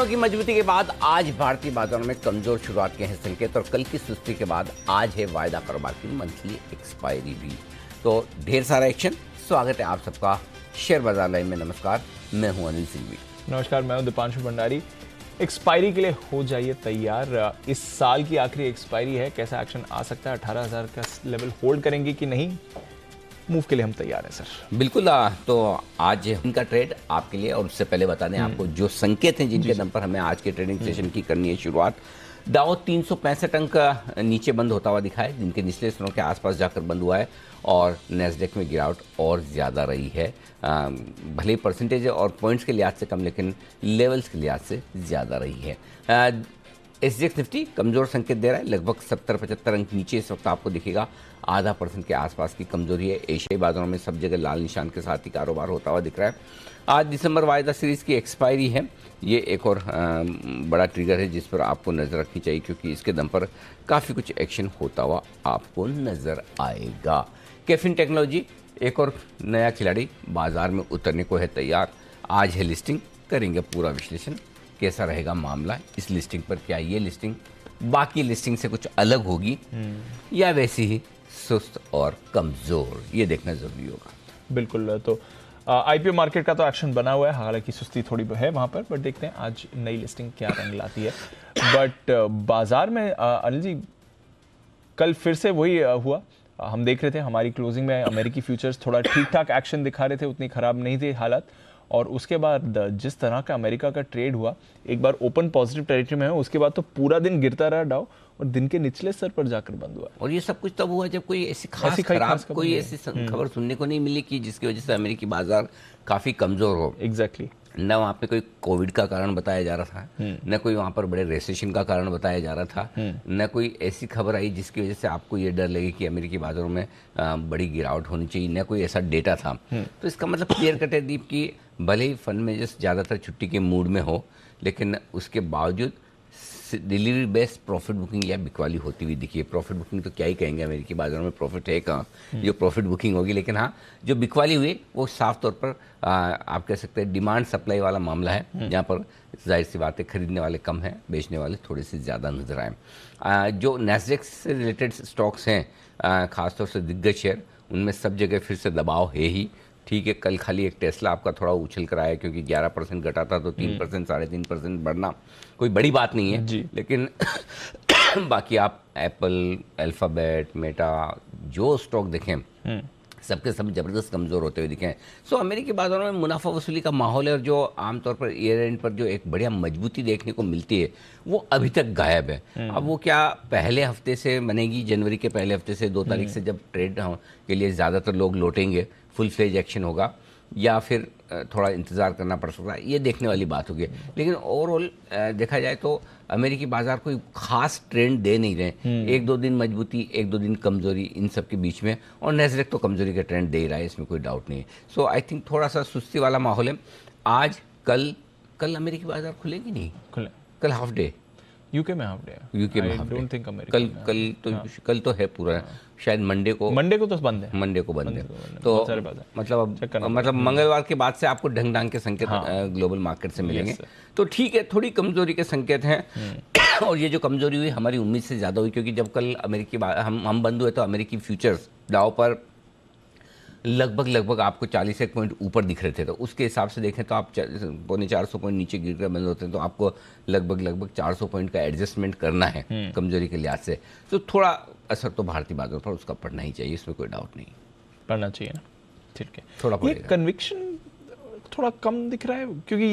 दिनों की मजबूती के बाद आज भारतीय बाजारों में कमजोर शुरुआत के हैं संकेत और कल की सुस्ती के बाद आज है वायदा कारोबार की मंथली एक्सपायरी भी। तो ढेर सारा एक्शन। स्वागत है आप सबका शेयर बाजार लाइव में। नमस्कार, मैं हूं अनिल सिंघवी। नमस्कार, मैं हूं दीपांशु भंडारी। एक्सपायरी के लिए हो जाइए तैयार। इस साल की आखिरी एक्सपायरी है, कैसा एक्शन आ सकता है, 18,000 का लेवल होल्ड करेंगे कि नहीं, मूव के लिए हम तैयार हैं सर। बिल्कुल। तो आज इनका ट्रेड आपके लिए, और उससे पहले बता दें आपको जो संकेत हैं जिनके दम पर हमें आज के ट्रेडिंग सेशन की करनी है शुरुआत। डाउ 365 अंक नीचे बंद होता हुआ दिखा है, जिनके निचले स्तरों के आसपास जाकर बंद हुआ है, और नेस्डेक में गिरावट और ज़्यादा रही है। भले परसेंटेज और पॉइंट्स के लिहाज से कम, लेकिन लेवल्स के लिहाज से ज़्यादा रही है। एसजीएक्स निफ्टी कमजोर संकेत दे रहा है, लगभग 70-75 अंक नीचे इस वक्त आपको दिखेगा। 0.5% के आसपास की कमजोरी है। एशियाई बाजारों में सब जगह लाल निशान के साथ ही कारोबार होता हुआ दिख रहा है। आज दिसंबर वायदा सीरीज की एक्सपायरी है, ये एक और बड़ा ट्रिगर है जिस पर आपको नज़र रखनी चाहिए, क्योंकि इसके दम पर काफ़ी कुछ एक्शन होता हुआ आपको नज़र आएगा। कैफिन टेक्नोलॉजी एक और नया खिलाड़ी बाजार में उतरने को है तैयार। आज है लिस्टिंग, करेंगे पूरा विश्लेषण कैसा रहेगा मामला इस लिस्टिंग पर। क्या ये लिस्टिंग बाकी लिस्टिंग से कुछ अलग होगी या वैसी ही सुस्त और कमजोर, ये देखना जरूरी होगा। बिल्कुल। तो आईपीओ मार्केट का तो एक्शन बना हुआ है, हालांकि सुस्ती थोड़ी है वहां पर, बट देखते हैं आज नई लिस्टिंग क्या रंग लाती है। बट बाजार में अनिल जी कल फिर से वही हुआ। हम देख रहे थे हमारी क्लोजिंग में अमेरिकी फ्यूचर्स थोड़ा ठीक ठाक एक्शन दिखा रहे थे, उतनी खराब नहीं थी हालात, और उसके बाद जिस तरह का अमेरिका का ट्रेड हुआ, एक बार ओपन पॉजिटिव टेरिटरी में है, उसके बाद तो पूरा दिन गिरता रहा डाउ, और दिन के निचले स्तर पर जाकर बंद हुआ। और ये सब कुछ तब हुआ जब कोई ऐसी खास कोई ऐसी खबर सुनने को नहीं मिली कि जिसकी वजह से अमेरिकी बाजार काफी कमजोर हो। एग्जैक्टली। न वहाँ पे कोई कोविड का कारण बताया जा रहा था, न कोई वहाँ पर बड़े रेसेशन का कारण बताया जा रहा था, न कोई ऐसी खबर आई जिसकी वजह से आपको ये डर लगे कि अमेरिकी बाजारों में बड़ी गिरावट होनी चाहिए, न कोई ऐसा डेटा था। तो इसका मतलब क्लियर कट है दीप की भले ही फंड मैनेजर्स ज़्यादातर छुट्टी के मूड में हो, लेकिन उसके बावजूद डिलीवरी बेस्ड प्रॉफिट बुकिंग या बिकवाली होती हुई दिखी है। प्रॉफिट बुकिंग तो क्या ही कहेंगे, अमेरिकी बाजारों में प्रॉफिट है कहाँ जो प्रॉफिट बुकिंग होगी, लेकिन हाँ जो बिकवाली हुई वो साफ तौर पर आप कह सकते हैं डिमांड सप्लाई वाला मामला है, जहाँ पर जाहिर सी बात है खरीदने वाले कम हैं, बेचने वाले थोड़े से ज़्यादा नजर आए। जो नैस्डैक से रिलेटेड स्टॉक्स हैं, खासतौर से दिग्गज शेयर, उनमें सब जगह फिर से दबाव है ही। ठीक है, कल खाली एक टेस्ला आपका थोड़ा उछल कर आया, क्योंकि 11% घटा था तो 3% 3.5% बढ़ना कोई बड़ी बात नहीं है, लेकिन बाकी आप एप्पल, अल्फाबेट, मेटा जो स्टॉक देखें सबके सब जबरदस्त कमजोर होते हुए दिखे हैं। सो अमेरिकी बाजारों में मुनाफा वसूली का माहौल है, और जो आमतौर पर ईयर एंड पर जो एक बढ़िया मजबूती देखने को मिलती है वो अभी तक गायब है। अब वो क्या पहले हफ्ते से बनेगी, जनवरी के पहले हफ्ते से 2 तारीख से जब ट्रेड के लिए ज़्यादातर लोग लौटेंगे, फुल फ्लेज एक्शन होगा, या फिर थोड़ा इंतज़ार करना पड़ सकता है, ये देखने वाली बात होगी। लेकिन ओवरऑल देखा जाए तो अमेरिकी बाजार कोई खास ट्रेंड दे नहीं रहे। 1-2 दिन मजबूती, 1-2 दिन कमजोरी, इन सब के बीच में, और नैस्डैक तो कमजोरी का ट्रेंड दे ही रहा है, इसमें कोई डाउट नहीं है। सो आई थिंक थोड़ा सा सुस्ती वाला माहौल है। आज कल अमेरिकी बाजार खुलेगी नहीं, कल हाफ डे, यूके में हाफ डे, यूके में हाफ डे, कल तो है पूरा। शायद मंडे को तो बंद है, मंडे को बंद है। तो मतलब मंगलवार के बाद से आपको ढंग ढंग के संकेत ग्लोबल मार्केट से मिलेंगे। तो ठीक है, थोड़ी कमजोरी के संकेत हैं। और ये जो कमजोरी हुई हमारी उम्मीद से ज़्यादा हुई, क्योंकि जब कल अमेरिकी हम बंद हुए तो अमेरिकी फ्यूचर्स डाउ पर लगभग आपको 41 पॉइंट ऊपर दिख रहे थे। तो उसके हिसाब से देखें तो आप 450 पॉइंट नीचे गिर कर बंद होते हैं, तो आपको लगभग 400 पॉइंट का एडजस्टमेंट करना है कमजोरी के लिहाज से। तो थोड़ा असर तो भारतीय बाजार पर उसका पड़ना ही चाहिए, इसमें कोई डाउट नहीं, पड़ना चाहिए ना। ठीक है, थोड़ा ये कन्विक्शन थोड़ा कम दिख रहा है, क्योंकि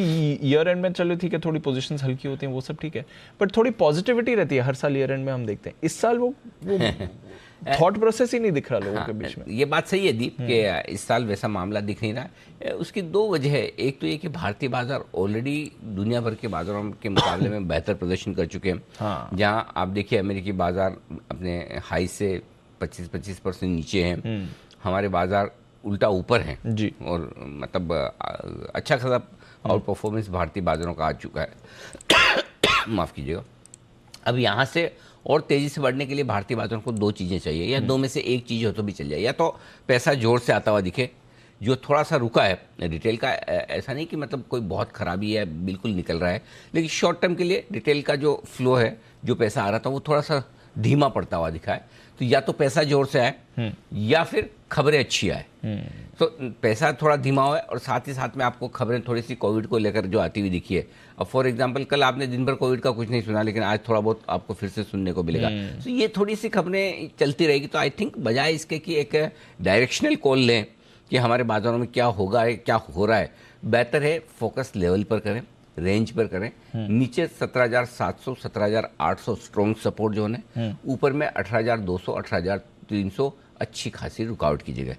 ईयर एंड में चलो ठीक है, थोड़ी पोजीशंस हल्की होती हैं, वो सब ठीक है, बट थोड़ी पॉजिटिविटी रहती है हर साल ईयर एंड में, हम देखते हैं। इस साल वो थॉट प्रोसेस ही नहीं दिख रहा लोगों के बीच में। ये बात सही है दीप कि इस साल वैसा मामला दिख नहीं रहा। उसकी 2 वजह है। एक तो ये कि भारतीय बाजार ऑलरेडी दुनिया भर के बाजारों के मुकाबले में बेहतर प्रदर्शन कर चुके हैं। जहाँ आप देखिए अमेरिकी बाजार अपने हाई से 25% नीचे हैं, हमारे बाजार उल्टा ऊपर हैं जी, और मतलब अच्छा खासा आउट परफॉर्मेंस भारतीय बाजारों का आ चुका है। माफ़ कीजिएगा। अब यहाँ से और तेज़ी से बढ़ने के लिए भारतीय बाजारों को 2 चीज़ें चाहिए, या 2 में से एक चीज़ हो तो भी चल जाए। या तो पैसा जोर से आता हुआ दिखे, जो थोड़ा सा रुका है रिटेल का, ऐसा नहीं कि मतलब कोई बहुत खराबी है, बिल्कुल निकल रहा है, लेकिन शॉर्ट टर्म के लिए रिटेल का जो फ्लो है, जो पैसा आ रहा था वो थोड़ा सा धीमा पड़ता हुआ दिखा है। तो या तो पैसा जोर से आए या फिर खबरें अच्छी आए। तो पैसा थोड़ा धीमा हुआ है और साथ ही साथ में आपको खबरें थोड़ी सी कोविड को लेकर जो आती हुई दिखी है। अब फॉर एग्जांपल कल आपने दिन भर कोविड का कुछ नहीं सुना, लेकिन आज थोड़ा बहुत आपको फिर से सुनने को मिलेगा। तो ये थोड़ी सी खबरें चलती रहेगी। तो आई थिंक बजाय इसके कि एक डायरेक्शनल कॉल लें कि हमारे बाजारों में क्या होगा है, क्या हो रहा है, बेहतर है फोकस लेवल पर करें, रेंज पर करें। नीचे 17,700 17,800 स्ट्रॉन्ग सपोर्ट जोन है, ऊपर में 18,200 18,300 अच्छी खासी रुकावट की जगह।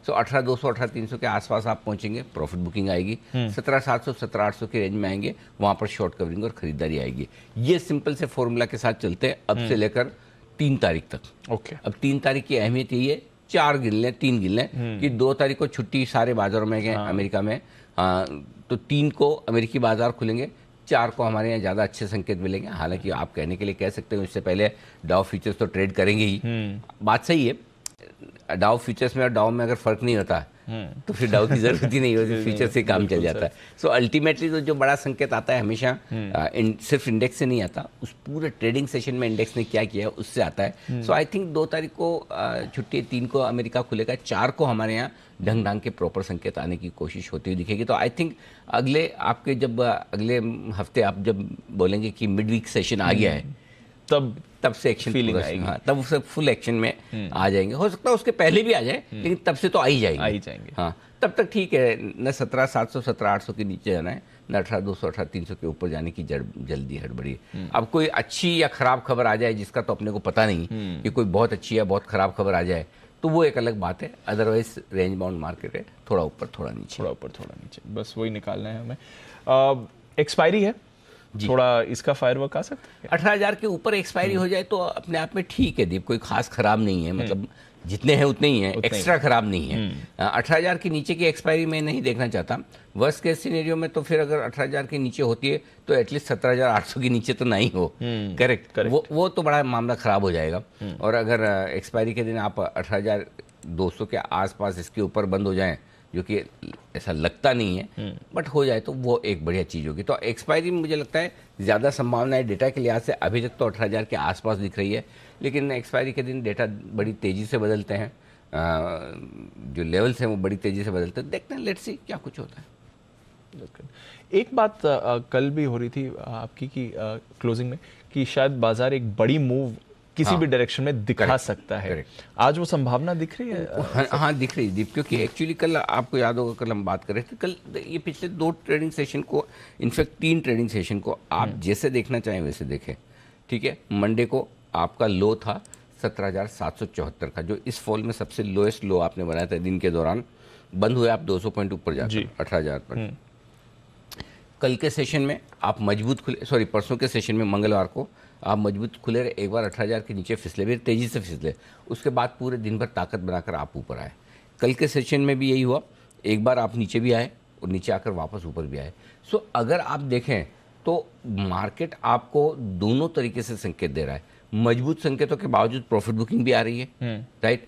सो 18,200 18,300 के आसपास आप पहुंचेंगे, प्रॉफिट बुकिंग आएगी। 17,700 17,800 की रेंज में आएंगे, वहां पर शॉर्ट कवरिंग और खरीदारी आएगी। ये सिंपल से फॉर्मूला के साथ चलते हैं अब से लेकर 3 तारीख तक। ओके। अब 3 तारीख की अहमियत यही है, 4 गिन लें 3 गिन लें कि 2 तारीख को छुट्टी सारे बाजारों में है अमेरिका में, तो 3 को अमेरिकी बाजार खुलेंगे, 4 को हमारे यहाँ ज़्यादा अच्छे संकेत मिलेंगे। हालांकि आप कहने के लिए कह सकते हो इससे पहले डाउ फ्यूचर्स तो ट्रेड करेंगे ही, बात सही है। डाउ फ्यूचर्स में और डाउ में अगर फर्क नहीं होता तो फिर डाउ की जरूरत ही नहीं होती, फ्यूचर से काम चल जाता है। सो अल्टीमेटली तो जो बड़ा संकेत आता है हमेशा सिर्फ इंडेक्स से नहीं आता, उस पूरे ट्रेडिंग सेशन में इंडेक्स ने क्या किया है उससे आता है। सो आई थिंक 2 तारीख को छुट्टी, 3 को अमेरिका खुलेगा, 4 को हमारे यहाँ ढंग ढंग के प्रॉपर संकेत आने की कोशिश होती हुई दिखेगी। तो आई थिंक अगले आपके जब अगले हफ्ते आप जब बोलेंगे कि मिड वीक सेशन आ गया है, तब से एक्शन फीलिंग आएगी। हाँ, तब उससे फुल एक्शन में आ जाएंगे। हो सकता है उसके पहले भी आ जाए, लेकिन तब से तो आ ही जाएंगे। हाँ, तब तक ठीक है, न 17,700 17,800 के नीचे जाना है, न 18,200 18,300 के ऊपर जाने की जल्दी हड़बड़ी। अब कोई अच्छी या खराब खबर आ जाए जिसका तो अपने को पता नहीं कि कोई बहुत अच्छी या बहुत खराब खबर आ जाए, तो वो एक अलग बात है। अदरवाइज रेंज बाउंड मार्केट है, थोड़ा ऊपर थोड़ा नीचे, थोड़ा ऊपर थोड़ा नीचे, बस वही निकालना है हमें। एक्सपायरी है, थोड़ा इसका फायरवर्क आ सकता है। 18,000 के ऊपर एक्सपायरी हो जाए तो अपने आप में ठीक है दीप, कोई खास खराब नहीं है, मतलब जितने हैं उतने ही हैं, एक्स्ट्रा खराब नहीं है। 18,000 के नीचे की एक्सपायरी मैं नहीं देखना चाहता। वर्स्ट केस सिनेरियो में तो फिर अगर 18,000 के नीचे होती है तो एटलीस्ट 17,800 के नीचे तो नहीं हो। करेक्ट। वो तो बड़ा मामला खराब हो जाएगा। और अगर एक्सपायरी के दिन आप 18,200 के आसपास इसके ऊपर बंद हो जाएं, जो कि ऐसा लगता नहीं है, बट हो जाए तो वो एक बढ़िया चीज़ होगी। तो एक्सपायरी में मुझे लगता है ज़्यादा संभावना है डेटा के लिहाज से। अभी तक तो 18,000 के आसपास दिख रही है, लेकिन एक्सपायरी के दिन डेटा बड़ी तेज़ी से बदलते हैं, जो लेवल्स हैं वो बड़ी तेज़ी से बदलते हैं। देखते हैं, लेट्स सी क्या कुछ होता है। एक बात कल भी हो रही थी आपकी कि क्लोजिंग में कि शायद बाजार एक बड़ी मूव किसी भी डायरेक्शन में दिखा सकता है। आज वो संभावना दिख रही है? हाँ दिख रही है दीप, क्योंकि एक्चुअली कल आपको याद होगा, कल हम बात कर रहे थे, कल ये पिछले 2 ट्रेडिंग सेशन को, इनफैक्ट 3 ट्रेडिंग सेशन को आप जैसे देखना चाहें वैसे देखें, ठीक है। मंडे को आपका लो था 17,774 का, जो इस फॉल में सबसे लोएस्ट लो आपने बनाया था दिन के दौरान। बंद हुए आप 200 पॉइंट ऊपर जाते 18,000 पर। कल के सेशन में आप मजबूत खुले, सॉरी परसों के सेशन में मंगलवार को आप मजबूत खुले रहे, एक बार 18,000 के नीचे फिसले, भी तेज़ी से फिसले, उसके बाद पूरे दिन भर ताकत बनाकर आप ऊपर आए। कल के सेशन में भी यही हुआ, एक बार आप नीचे भी आए और नीचे आकर वापस ऊपर भी आए। सो अगर आप देखें तो मार्केट आपको दोनों तरीके से संकेत दे रहा है। मजबूत संकेतों के बावजूद प्रॉफिट बुकिंग भी आ रही है, राइट।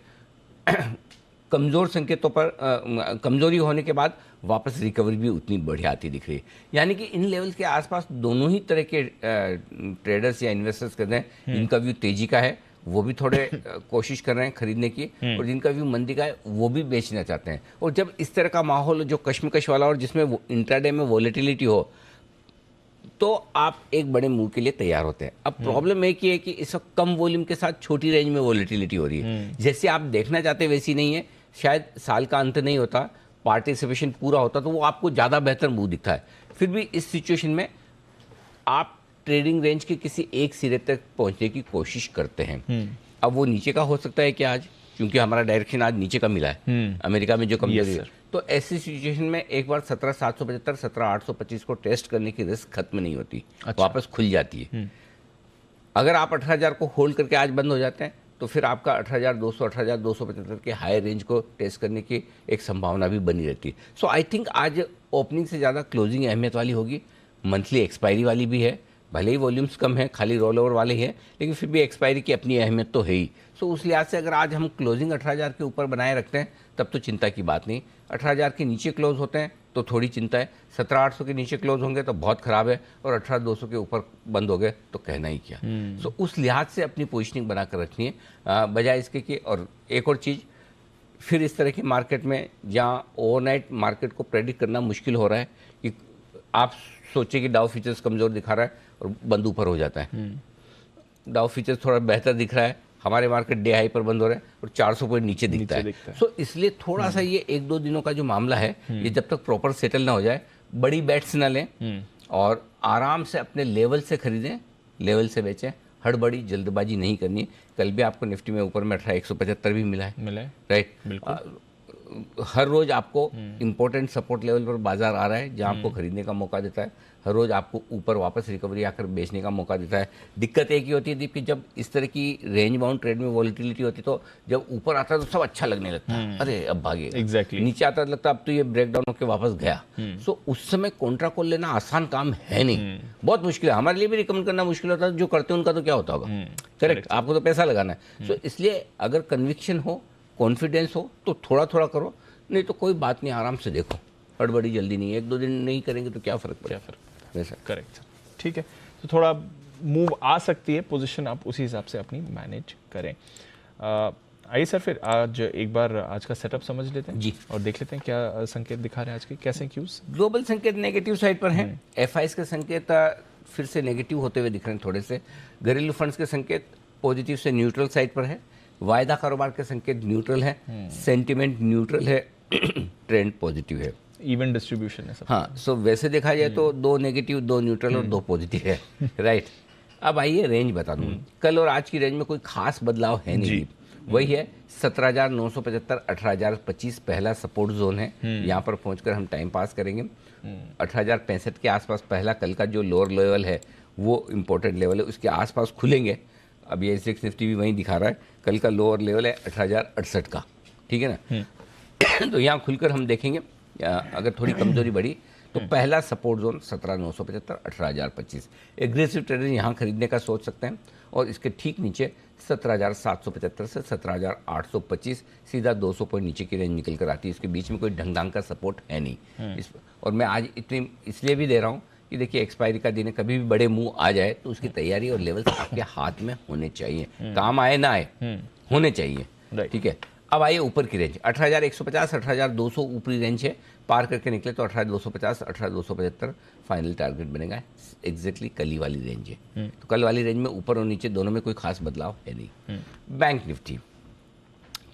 कमज़ोर संकेतों पर कमज़ोरी होने के बाद वापस रिकवरी भी उतनी बढ़िया आती दिख रही है। यानी कि इन लेवल्स के आसपास दोनों ही तरह के ट्रेडर्स या इन्वेस्टर्स कहते हैं, इनका व्यू तेजी का है वो भी थोड़े कोशिश कर रहे हैं खरीदने की, और जिनका व्यू मंदी का है वो भी बेचना चाहते हैं। और जब इस तरह का माहौल जो कश्मकश वाला और जिसमें इंट्राडे में वॉलेटिलिटी हो, तो आप एक बड़े मूव के लिए तैयार होते हैं। अब प्रॉब्लम एक ही है कि इस वक्त कम वॉल्यूम के साथ छोटी रेंज में वॉलेटिलिटी हो रही है। जैसे आप देखना चाहते हैं वैसी नहीं है। शायद साल का अंत नहीं होता, पार्टिसिपेशन पूरा होता तो वो आपको ज़्यादा बेहतर मूव दिखता है। फिर भी इस सिचुएशन में आप ट्रेडिंग रेंज के किसी एक सिरे तक पहुंचने की कोशिश करते हैं। अब वो नीचे का हो सकता है कि आज, क्योंकि हमारा डायरेक्शन आज नीचे का मिला है अमेरिका में जो कमजोरी है, तो ऐसी सिचुएशन में एक बार 17,775 17,825 को टेस्ट करने की रिस्क खत्म नहीं होती। अच्छा। वापस खुल जाती है। अगर आप 18,000 को होल्ड करके आज बंद हो जाते हैं तो फिर आपका 18,200 18,275 के हाई रेंज को टेस्ट करने की एक संभावना भी बनी रहती है। सो आई थिंक आज ओपनिंग से ज़्यादा क्लोजिंग अहमियत वाली होगी। मंथली एक्सपायरी वाली भी है, भले ही वॉल्यूम्स कम है, खाली रोल ओवर वाले ही है, लेकिन फिर भी एक्सपायरी की अपनी अहमियत तो है ही। सो उस लिहाज से अगर आज हम क्लोजिंग 18,000 के ऊपर बनाए रखते हैं तब तो चिंता की बात नहीं। 18,000 के नीचे क्लोज होते हैं तो थोड़ी चिंता है, 17,800 के नीचे क्लोज होंगे तो बहुत ख़राब है, और 18,200 के ऊपर बंद हो गए तो कहना ही क्या। सो उस लिहाज से अपनी पोजिशनिंग बना कर रखनी है बजाय इसके कि। और एक और चीज़, फिर इस तरह की मार्केट में जहाँ ओवरनाइट मार्केट को प्रेडिक्ट करना मुश्किल हो रहा है कि आप सोचिए कि डाउ फ्यूचर्स कमज़ोर दिखा रहा है और बंद ऊपर हो जाता है, डाउ फ्यूचर्स थोड़ा बेहतर दिख रहा है, हमारे मार्केट डे हाई पर बंद हो रहा है और 400 पॉइंट नीचे दिखता है। सो इसलिए थोड़ा सा ये 1-2 दिनों का जो मामला है, ये जब तक प्रॉपर सेटल ना हो जाए, बड़ी बेट्स ना लें और आराम से अपने लेवल से खरीदें, लेवल से बेचें, हड़बड़ी जल्दबाजी नहीं करनी। कल भी आपको निफ्टी में ऊपर में 175 भी मिला है, राइट। हर रोज आपको इंपॉर्टेंट सपोर्ट लेवल पर बाजार आ रहा है जहां आपको खरीदने का मौका देता है, हर रोज आपको ऊपर वापस रिकवरी आकर बेचने का मौका देता है। दिक्कत एक ही होती है दीप कि जब इस तरह की रेंज बाउंड ट्रेड में वॉलिटिलिटी होती है तो जब ऊपर आता है तो सब अच्छा लगने लगता है, अरे अब भागे, एग्जैक्टली नीचे आता है लगता है अब तो ये ब्रेकडाउन होकर वापस गया। सो उस समय कॉन्ट्रा कॉल लेना आसान काम है नहीं, बहुत मुश्किल है, हमारे लिए भी रिकमेंड करना मुश्किल होता है, जो करते हैं उनका तो क्या होता होगा, करेक्ट, आपको तो पैसा लगाना है। सो इसलिए अगर कन्विक्शन हो, कॉन्फिडेंस हो तो थोड़ा थोड़ा करो, नहीं तो कोई बात नहीं, आराम से देखो, हड़बड़ी जल्दी नहीं है, 1-2 दिन नहीं करेंगे तो क्या फ़र्क पड़ेगा। वैसा करेक्ट, ठीक है। तो थोड़ा मूव आ सकती है पोजीशन, आप उसी हिसाब से अपनी मैनेज करें। आइए सर, फिर आज एक बार आज का सेटअप समझ लेते हैं जी, और देख लेते हैं क्या संकेत दिखा रहे हैं आज के, कैसे क्यूज। ग्लोबल संकेत नेगेटिव साइड पर हैं, एफआईएस के संकेत फिर से नेगेटिव होते हुए दिख रहे हैं थोड़े से, घरेलू फंड्स के संकेत पॉजिटिव से न्यूट्रल साइड पर है, वायदा कारोबार के संकेत न्यूट्रल है, सेंटिमेंट न्यूट्रल है, ट्रेंड पॉजिटिव है, इवन डिस्ट्रीब्यूशन है सब। हाँ। सो वैसे देखा जाए तो 2 नेगेटिव, 2 न्यूट्रल और 2 पॉजिटिव है, राइट। अब आइए रेंज बता दूँ, कल और आज की रेंज में कोई खास बदलाव है नहीं, वही है 17,975 18,025 पहला सपोर्ट जोन है, यहाँ पर पहुंचकर हम टाइम पास करेंगे। 18,065 के आसपास पहला कल का जो लोअर लेवल है वो इम्पोर्टेंट लेवल है, उसके आसपास खुलेंगे। अब ये सेक्स निफ्टी भी वहीं दिखा रहा है, कल का लोअर लेवल है 18,068 का, ठीक है ना। तो यहाँ खुलकर हम देखेंगे अगर थोड़ी कमजोरी बढ़ी तो पहला सपोर्ट जोन 17,975 18,025 एग्रेसिव ट्रेडर यहाँ खरीदने का सोच सकते हैं, और इसके ठीक नीचे 17,775 से 17,825 सीधा 200 पॉइंट नीचे की रेंज निकल कर आती है। इसके बीच में कोई ढंग का सपोर्ट है नहीं और मैं आज इतनी इसलिए भी दे रहा हूँ कि देखिए एक्सपायरी का दिन है, कभी भी बड़े मुंह आ जाए तो उसकी तैयारी और लेवल्स आपके हाथ में होने चाहिए, काम आए ना आए होने चाहिए, ठीक है। अब आइए ऊपर की रेंज 18,150 18,200 ऊपरी रेंज है, पार करके निकले तो 18,250 18,275 फाइनल टारगेट बनेगा, एग्जैक्टली कल वाली रेंज है। तो कल वाली रेंज में ऊपर और नीचे दोनों में कोई खास बदलाव है नहीं। बैंक निफ्टी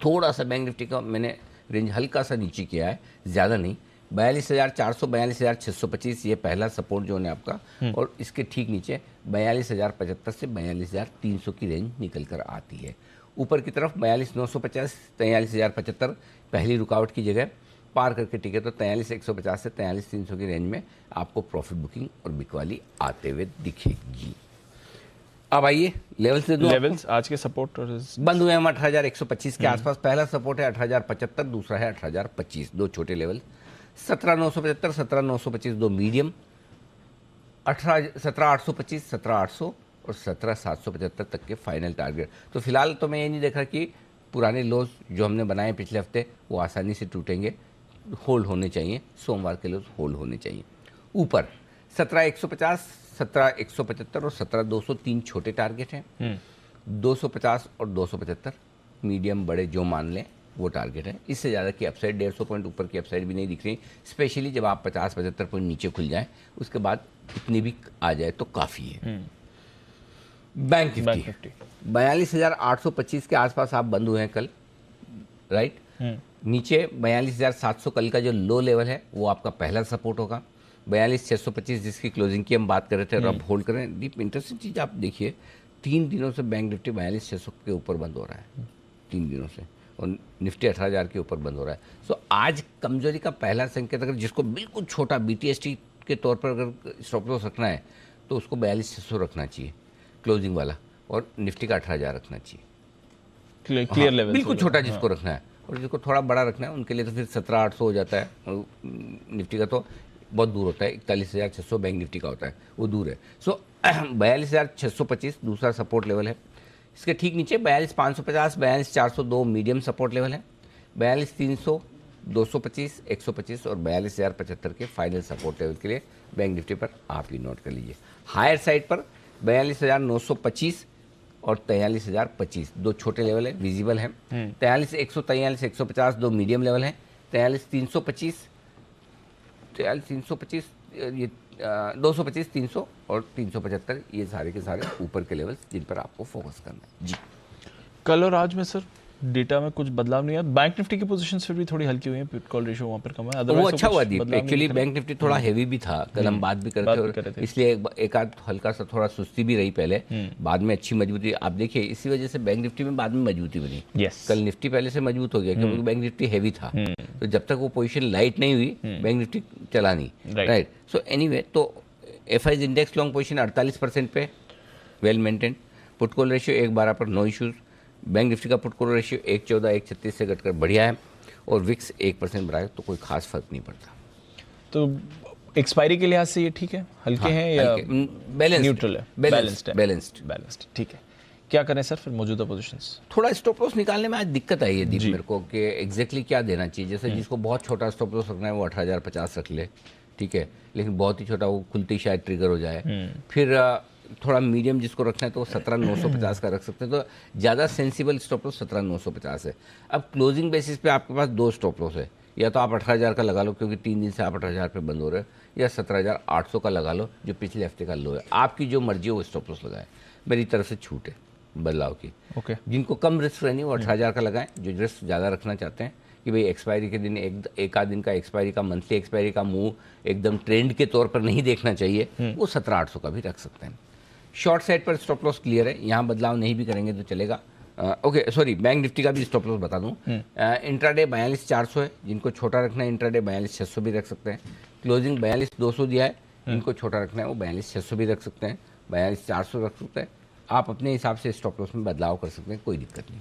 थोड़ा सा, बैंक निफ्टी का मैंने रेंज हल्का सा नीचे किया है, ज़्यादा नहीं, 42,400 42,625 ये पहला सपोर्ट जोन है आपका, और इसके ठीक नीचे 42,075 से 42,300 की रेंज निकल कर आती है। ऊपर की तरफ 42,950 43,075 पहली रुकावट की जगह, पार करके टिके तो 43,150 से 43,300 की रेंज में आपको प्रॉफिट बुकिंग और बिकवाली आते हुए दिखेगी। अब आइए लेवल्स दे दूं, लेवल्स आज के सपोर्ट और बंद हुए हम 18,125 के आसपास, पहला सपोर्ट है 18,075, दूसरा है 18,025, दो छोटे लेवल, 17,975 17,925 दो मीडियम, 17,825 17,800 और 17,775 तक के फाइनल टारगेट। तो फिलहाल तो मैं ये नहीं देख रहा कि पुराने लोज जो हमने बनाए पिछले हफ्ते वो आसानी से टूटेंगे, होल्ड होने चाहिए, सोमवार के लोज होल्ड होने चाहिए। ऊपर 17,150 17,175 और 17,200 तीन छोटे टारगेट हैं, 250 और 275 मीडियम बड़े जो मान लें वो टारगेट है। इससे ज़्यादा की अपसाइड 150 पॉइंट ऊपर की अपसाइड भी नहीं दिख रही, स्पेशली जब आप 50-75 पॉइंट नीचे खुल जाए उसके बाद इतनी भी आ जाए तो काफ़ी है। बैंक निफ्टी 42,825 के आसपास आप बंद हुए हैं कल, राइट। नीचे 42,700 कल का जो लो लेवल है वो आपका पहला सपोर्ट होगा, 42,625 जिसकी क्लोजिंग की हम बात कर रहे थे, अब होल्ड करें। डीप इंटरेस्टिंग चीज़ आप देखिए, 3 दिनों से बैंक निफ्टी 42,600 के ऊपर बंद हो रहा है, 3 दिनों से, और निफ्टी 18,000 के ऊपर बंद हो रहा है। सो आज कमजोरी का पहला संकेत, अगर जिसको बिल्कुल छोटा BTST के तौर पर अगर स्टॉप लॉस रखना है तो उसको 42,600 रखना चाहिए क्लोजिंग वाला, और निफ्टी का 18,000 रखना चाहिए, क्लियर लेवल बिल्कुल छोटा जिसको रखना है, और जिसको थोड़ा बड़ा रखना है उनके लिए तो फिर 17,800 हो जाता है, और निफ्टी का तो बहुत दूर होता है, 41,600 बैंक निफ्टी का होता है, वो दूर है। सो 42,625 दूसरा सपोर्ट लेवल है। इसके ठीक नीचे 42,550, 42,402 मीडियम सपोर्ट लेवल है। 42,300, 225, 125 और 42,075 के फाइनल सपोर्ट लेवल के लिए बैंक निफ्टी पर आप ये नोट कर लीजिए। हायर साइड पर 42,925 और 43,025 दो छोटे लेवल है, विजिबल है। 43,143, 150 दो मीडियम लेवल है। 43,325, 43,325 ये 225, 300 और 375 ये सारे के सारे ऊपर के लेवल्स जिन पर आपको फोकस करना है जी। कल और आज में सर डेटा में कुछ बदलाव नहीं है। बैंक निफ्टी की पोजीशन फिर भी थोड़ी हल्की हुई है, पुट कॉल रेशियो वहाँ पर कम है। वो अच्छा हुआ दीप, एक्चुअली बैंक निफ्टी थोड़ा हेवी भी था, कल हम बात भी कर रहे थे, इसलिए एक आध हल्का सा थोड़ा सुस्ती भी रही पहले, बाद में अच्छी मजबूती। आप देखिए इसी वजह से बैंक निफ्टी में बाद में मजबूती बनी। कल निफ्टी पहले से मजबूत हो गया क्योंकि बैंक निफ्टी हेवी था, तो जब तक वो पोजीशन लाइट नहीं हुई बैंक निफ्टी चला नहीं, राइट। सो एनीवे, तो एफआईज इंडेक्स लॉन्ग पोजीशन 48% पे well maintain. Put call ratio 1.12 पर नो इश्यूज। बैंक निफ्टी का पुट कॉल रेशियो 1.14, 1.36 से घटकर बढ़िया है और विक्स 1% बढ़ाए तो कोई खास फर्क नहीं पड़ता। तो एक्सपायरी के लिहाज से ये ठीक है, हल्के हैं या बैलेंस न्यूट्रल है? बैलेंस्ड ठीक है। क्या करें सर फिर मौजूदा पोजीशंस? थोड़ा स्टॉप लॉस निकालने में आज दिक्कत आई है दीप मेरे को कि एग्जैक्टली क्या देना चाहिए। जैसे जिसको बहुत छोटा स्टॉप लॉस रखना है वो 18,050 रख ले, ठीक है, लेकिन बहुत ही छोटा वो खुलते ही शायद ट्रिगर हो जाए। फिर थोड़ा मीडियम जिसको रखना है तो 17,950 का रख सकते हैं। तो ज़्यादा सेंसिबल स्टॉप लॉस 17,950 है। अब क्लोजिंग बेसिस पे आपके पास दो स्टॉप लॉस है, या तो आप 18,000 का लगा लो क्योंकि 3 दिन से आप 18,000 पे बंद हो रहे हो, या 17,800 का लगा लो जो पिछले हफ्ते का लो है। आपकी जो मर्जी हो वो स्टॉप लॉस लगाए, मेरी तरफ से छूट है बदलाव की। ओके। जिनको कम रिस्क रहनी है वो 18,000 का लगाएं, जो रिस्क ज़्यादा रखना चाहते हैं कि भाई एक्सपायरी के दिन एक आध दिन का एक्सपायरी का मंथली एक्सपायरी का मूव एकदम ट्रेंड के तौर पर नहीं देखना चाहिए, वो 17,800 का भी रख सकते हैं। शॉर्ट साइड पर स्टॉप लॉस क्लियर है, यहाँ बदलाव नहीं भी करेंगे तो चलेगा। ओके सॉरी, बैंक निफ्टी का भी स्टॉप लॉस बता दूँ। इंट्राडे 42,400 है, जिनको छोटा रखना है इंट्राडे 42,600 भी रख सकते हैं। क्लोजिंग 42,200 दिया है, जिनको छोटा रखना है वो 42,600 भी रख सकते हैं, 42,400 रख सकते हैं। आप अपने हिसाब से स्टॉप लॉस में बदलाव कर सकते हैं, कोई दिक्कत नहीं।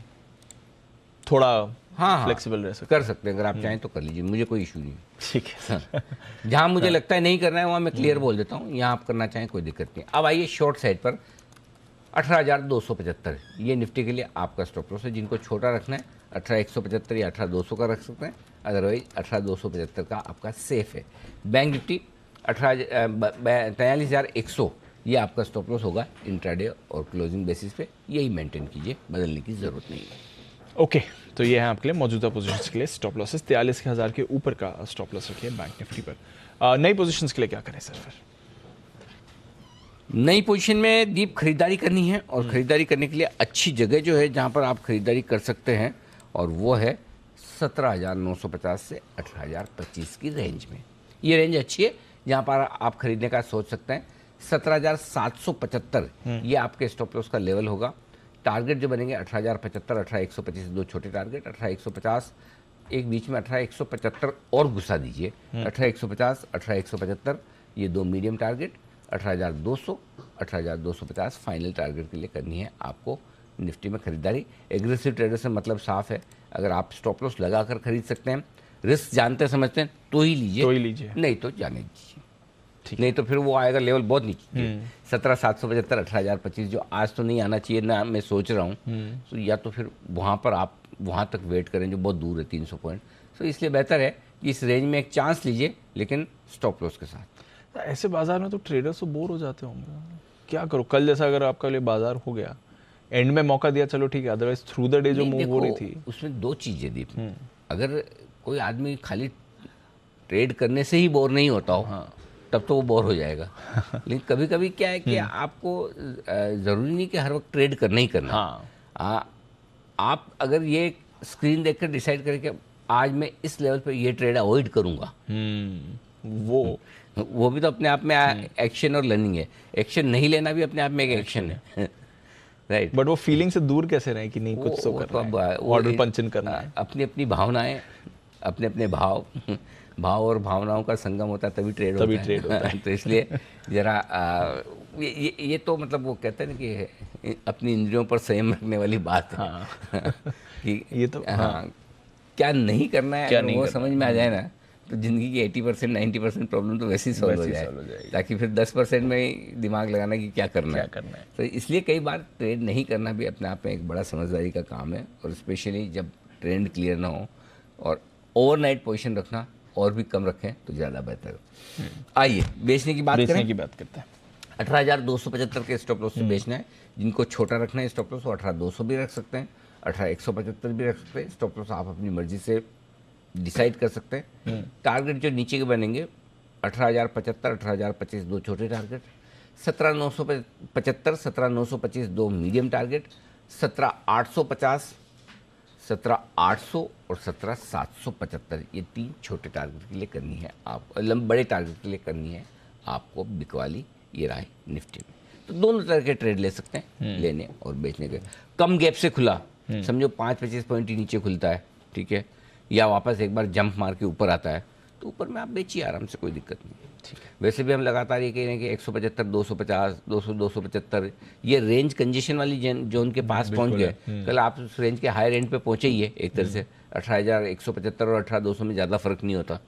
थोड़ा हाँ फ्लेक्सिबल रह सकते कर सकते हैं, अगर आप चाहें तो कर लीजिए, मुझे कोई इशू नहीं। ठीक है। जहाँ मुझे लगता है नहीं करना है वहाँ मैं क्लियर बोल देता हूँ, यहाँ आप करना चाहें कोई दिक्कत नहीं। अब आइए शॉर्ट साइड पर 18,275 ये निफ्टी के लिए आपका स्टॉप लॉस है। जिनको छोटा रखना है 18,175 या 18,200 का रख सकते हैं, अदरवाइज 18,275 का आपका सेफ है। बैंक निफ्टी 43,100 ये आपका स्टॉप लॉस होगा इंट्राडे और क्लोजिंग बेसिस पे, यही मेंटेन कीजिए, बदलने की ज़रूरत नहीं है। ओके, तो ये है आपके लिए मौजूदा पोजीशंस के लिए स्टॉप लॉसेस। 43,000 के ऊपर का स्टॉप लॉस रखिए बैंक निफ्टी पर। नई पोजीशंस के लिए क्या करें सर फिर? नई पोजीशन में दीप खरीदारी करनी है, और खरीदारी करने के लिए अच्छी जगह जो है जहां पर आप खरीदारी कर सकते हैं, और वो है 17,950 से 18,025 की रेंज में। ये रेंज अच्छी है जहां पर आप खरीदने का सोच सकते हैं। 17,775 ये आपके स्टॉप लॉस का लेवल होगा। टारगेट जो बनेंगे 18,075, 18,125 दो छोटे टारगेट, 18,150 एक बीच में 18,175 और घुसा दीजिए, 18,150, 18,175 ये दो मीडियम टारगेट, 18,200, 18,250 फाइनल टारगेट के लिए करनी है आपको निफ्टी में खरीदारी। एग्रेसिव ट्रेडर से मतलब साफ है, अगर आप स्टॉप लॉस लगा कर खरीद सकते हैं, रिस्क जानते समझते हैं तो ही लीजिए, नहीं तो जाने दीजिए, नहीं तो फिर वो आएगा लेवल बहुत नीचे। 17,775, 18,025 जो आज तो नहीं आना चाहिए ना, मैं सोच रहा हूँ, तो या तो फिर वहाँ पर आप वहाँ तक वेट करें जो बहुत दूर है 300 पॉइंट। तो इसलिए बेहतर है कि इस रेंज में एक चांस लीजिए, लेकिन स्टॉप लॉस के साथ। ऐसे बाजार में तो ट्रेडर्स तो बोर हो जाते होंगे, क्या करो? कल जैसा अगर आपका लिए बाजार हो गया, एंड में मौका दिया चलो ठीक है, अदरवाइज थ्रू द डे जो मूव हो रही थी उसमें दो चीज़ें दीप, अगर कोई आदमी खाली ट्रेड करने से ही बोर नहीं होता हो, हाँ, तब तो वो बोर हो जाएगा। लेकिन कभी कभी क्या है कि आपको ज़रूरी नहीं कि हर वक्त ट्रेड करना ही करना। हाँ। आप अगर ये स्क्रीन देखकर डिसाइड करें कि आज मैं इस लेवल पे ये ट्रेड अवॉइड करूँगा, वो भी तो अपने आप में एक्शन और लर्निंग है। एक्शन नहीं लेना भी अपने आप में एक एक्शन है, राइट। बट वो फीलिंग से दूर कैसे रहे कि नहीं कुछ तो करना है, ऑर्डर पंचन करना है। अपनी अपनी भावनाएं, अपने अपने भाव और भावनाओं का संगम होता है तभी ट्रेड होता है। तो इसलिए जरा ये तो मतलब वो कहते हैं ना कि अपनी इंद्रियों पर संयम रखने वाली बात है। हाँ। कि ये तो हाँ, क्या नहीं करना है, क्या नहीं वो समझ में आ जाए ना, तो जिंदगी की 80% 90% प्रॉब्लम तो वैसे ही सॉल्व हो वैसे ही solve हो जाए, जाएगी। ताकि फिर 10% में ही दिमाग लगाना कि क्या करना है। तो इसलिए कई बार ट्रेड नहीं करना भी अपने आप में एक बड़ा समझदारी का काम है, और स्पेशली जब ट्रेंड क्लियर ना हो, और ओवरनाइट पोजीशन रखना और भी कम रखें तो ज़्यादा बेहतर है। आइए बेचने की बात बेचने करें। की बात करते हैं। 18,275 के स्टॉप लॉस से बेचना है। जिनको छोटा रखना है स्टॉप लॉस, वो 18,200 भी रख सकते हैं, 18,175 भी रख सकते हैं। स्टॉप लॉस आप अपनी मर्जी से डिसाइड कर सकते हैं। टारगेट जो नीचे के बनेंगे 18,075, 18,025 दो छोटे टारगेट, 17,975, 17,925 दो मीडियम टारगेट, 17,850, 17,800 और 17,775 ये 3 छोटे टारगेट के लिए करनी है आप, बड़े टारगेट के लिए करनी है आपको बिकवाली। ये रहा है निफ्टी में। तो दोनों तरह के ट्रेड ले सकते हैं, लेने और बेचने के। कम गैप से खुला, समझो 5-25 पॉइंट ही नीचे खुलता है, ठीक है, या वापस एक बार जंप मार के ऊपर आता है, तो ऊपर में आप बेचिए आराम से, कोई दिक्कत नहीं। वैसे भी हम लगातार ये कह रहे हैं कि 175, 250, 200, 275 ये रेंज कंजेशन वाली जोन के पास पहुंच गए। कल आप उस रेंज के हाई रेंज पे पहुंचे ही है एक तरह से। 18,175 और 18,200 में ज़्यादा फर्क नहीं होता,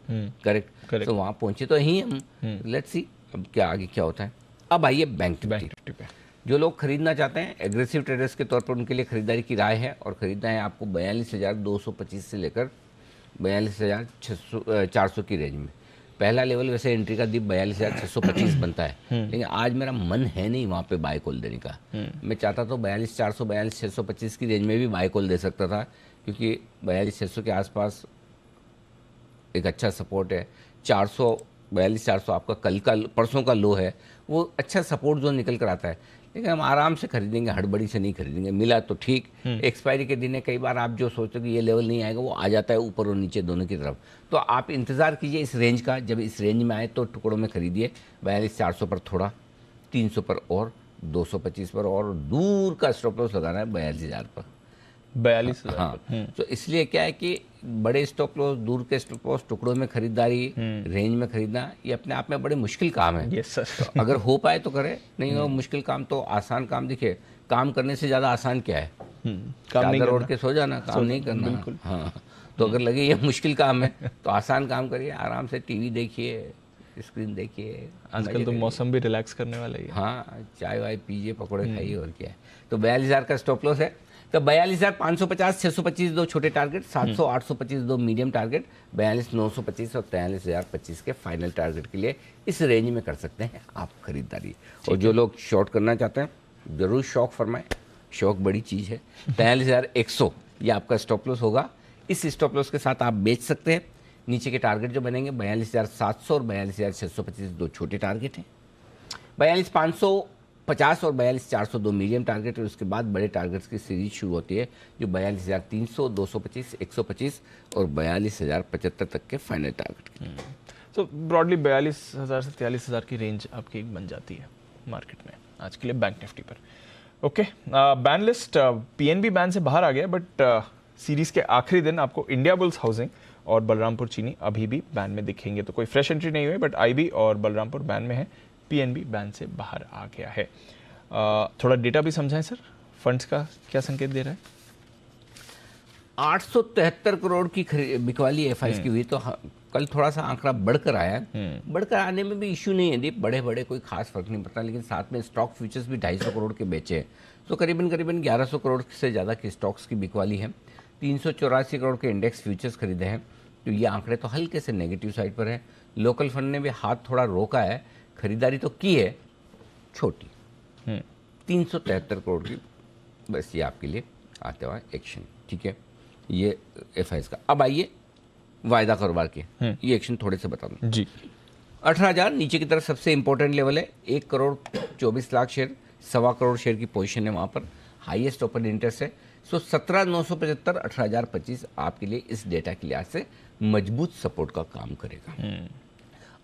करेक्ट। तो वहाँ पहुंचे तो ही हम, लेट्स सी अब क्या आगे क्या होता है। अब आइए बैंक निफ्टी पे। जो लोग खरीदना चाहते हैं एग्रेसिव ट्रेडर्स के तौर पर, उनके लिए खरीदारी की राय है, और खरीदना है आपको 42,225 से लेकर 42,400 की रेंज में। पहला लेवल वैसे एंट्री का दीप 42,625 बनता है, लेकिन आज मेरा मन है नहीं वहाँ पे बाय कॉल देने का। मैं चाहता तो 42,400, 42,625 की रेंज में भी बाय कॉल दे सकता था, क्योंकि 42,600 के आसपास एक अच्छा सपोर्ट है। 400, 42,400 आपका कल का परसों का लो है, वो अच्छा सपोर्ट जोन निकल कर आता है। लेकिन हम आराम से खरीदेंगे, हड़बड़ी से नहीं खरीदेंगे। मिला तो ठीक, एक्सपायरी के दिन है, कई बार आप जो सोचते हो कि ये लेवल नहीं आएगा, वो आ जाता है ऊपर और नीचे दोनों की तरफ। तो आप इंतज़ार कीजिए इस रेंज का, जब इस रेंज में आए तो टुकड़ों में खरीदिए। 42,400 पर थोड़ा, 300 पर और, 225 पर और दूर का स्टॉप लॉस लगाना है 42,000 पर। 42,000। हाँ, तो इसलिए क्या है कि बड़े स्टॉप लॉस, दूर के स्टॉप लॉस, टुकड़ों में खरीदारी, रेंज में खरीदना, ये अपने आप में बड़े मुश्किल काम है। Yes sir. तो अगर हो पाए तो करें, नहीं हो मुश्किल काम तो आसान काम। देखिए, काम करने से ज़्यादा आसान क्या है? काम नहीं चादर ओढ़ करना। के सो जाना, काम नहीं करना। बिल्कुल। हाँ, तो अगर लगे ये मुश्किल काम है तो आसान काम करिए, आराम से टीवी देखिए, स्क्रीन देखिए। आजकल तो मौसम भी रिलैक्स करने वाला ही है। हाँ, चाय वाय पीजिए, पकौड़े खाइए, और क्या है। तो 42,000 का स्टॉप लॉस है। तो 42,550, 625 दो छोटे टारगेट, 700, 825 दो मीडियम टारगेट, 42,925 और 43,025 के फाइनल टारगेट के लिए इस रेंज में कर सकते हैं आप खरीदारी। और जो लोग शॉर्ट करना चाहते हैं ज़रूर शौक फरमाएं, शौक बड़ी चीज़ है। 43,100 ये आपका स्टॉप लॉस होगा। इस स्टॉप लॉस के साथ आप बेच सकते हैं। नीचे के टारगेट जो बनेंगे 42,700 और 42,625 दो छोटे टारगेट हैं, 42,550 और 42,400 दो मीडियम टारगेट है। उसके बाद बड़े टारगेट्स की सीरीज शुरू होती है, जो 42,300, 225, 125 और 42,075 तक के फाइनल टारगेट। तो ब्रॉडली 42,000 से 43,000 की रेंज आपकी बन जाती है मार्केट में आज के लिए बैंक निफ्टी पर। Okay, ban list PNB ban से बाहर आ गया, बट सीरीज के आखिरी दिन आपको इंडिया बुल्स हाउसिंग और बलरामपुर चीनी अभी भी बैन में दिखेंगे। तो कोई फ्रेश एंट्री नहीं हुई, बट आईबी और बलरामपुर बैन में है, पीएनबी बैन से बाहर आ गया है। थोड़ा डेटा भी समझाएं सर, फंड्स का क्या संकेत दे रहा है? 873 करोड़ की बिकवाली एफआईज की हुई, तो कल थोड़ा सा आंकड़ा बढ़कर आया है। बढ़कर आने में भी इशू नहीं है दीप, बड़े बड़े कोई खास फर्क नहीं पड़ता। लेकिन साथ में स्टॉक फ्यूचर्स भी 250 करोड़ के बेचे हैं, तो करीबन 1100 करोड़ से ज़्यादा की स्टॉक्स की बिकवाली है। 384 करोड़ के इंडेक्स फ्यूचर्स खरीदे हैं। तो ये आंकड़े तो हल्के से नेगेटिव साइड पर है। लोकल फंड ने भी हाथ थोड़ा रोका है, खरीदारी तो की है छोटी, 373 करोड़ की। बस ये आपके लिए आते हुआ एक्शन, ठीक है, ये एफआईज का। अब आइए वायदा कारोबार के, ये एक्शन थोड़े से बता दूं जी। 18,000 नीचे की तरफ सबसे इंपॉर्टेंट लेवल है। 1,24,00,000 शेयर, 1.25 करोड़ शेयर की पोजीशन है वहाँ पर, हाईएस्ट ओपन इंटरेस्ट है। सो 17,975, 18,025 आपके लिए इस डेटा के लिहाज से मजबूत सपोर्ट का काम करेगा।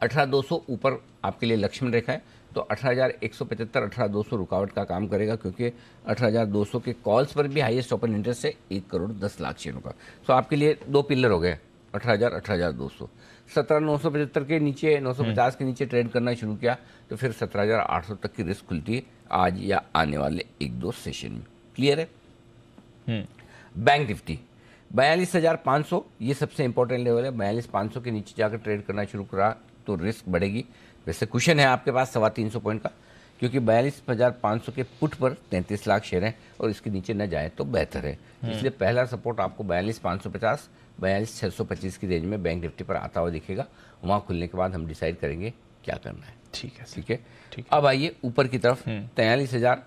18,200 ऊपर आपके लिए लक्ष्मण रेखा है, तो 18,175, 18,200 रुकावट का काम करेगा, क्योंकि 18,200 के कॉल्स पर भी हाईएस्ट ओपन इंटरेस्ट है 1,10,00,000 शेयरों का। सो आपके लिए दो पिलर हो गए, 18,000, 18,200। 17,975 के नीचे, 950 के नीचे ट्रेड करना शुरू किया तो फिर 17,800 तक की रिस्क खुलती है आज या आने वाले 1-2 सेशन में। क्लियर है? बैंक 42,500 ये सबसे इंपॉर्टेंट लेवल है। 42,500 के नीचे जाकर ट्रेड करना शुरू करा तो रिस्क बढ़ेगी। वैसे कुशन है आपके पास 325 पॉइंट का, क्योंकि 42,500 के पुट पर 33 लाख शेयर हैं और इसके नीचे न जाए तो बेहतर है। इसलिए पहला सपोर्ट आपको 42,550 42,625 की रेंज में बैंक निफ्टी पर आता हुआ दिखेगा। वहाँ खुलने के बाद हम डिसाइड करेंगे क्या करना है। ठीक है, ठीक है। अब आइए ऊपर की तरफ। 43,000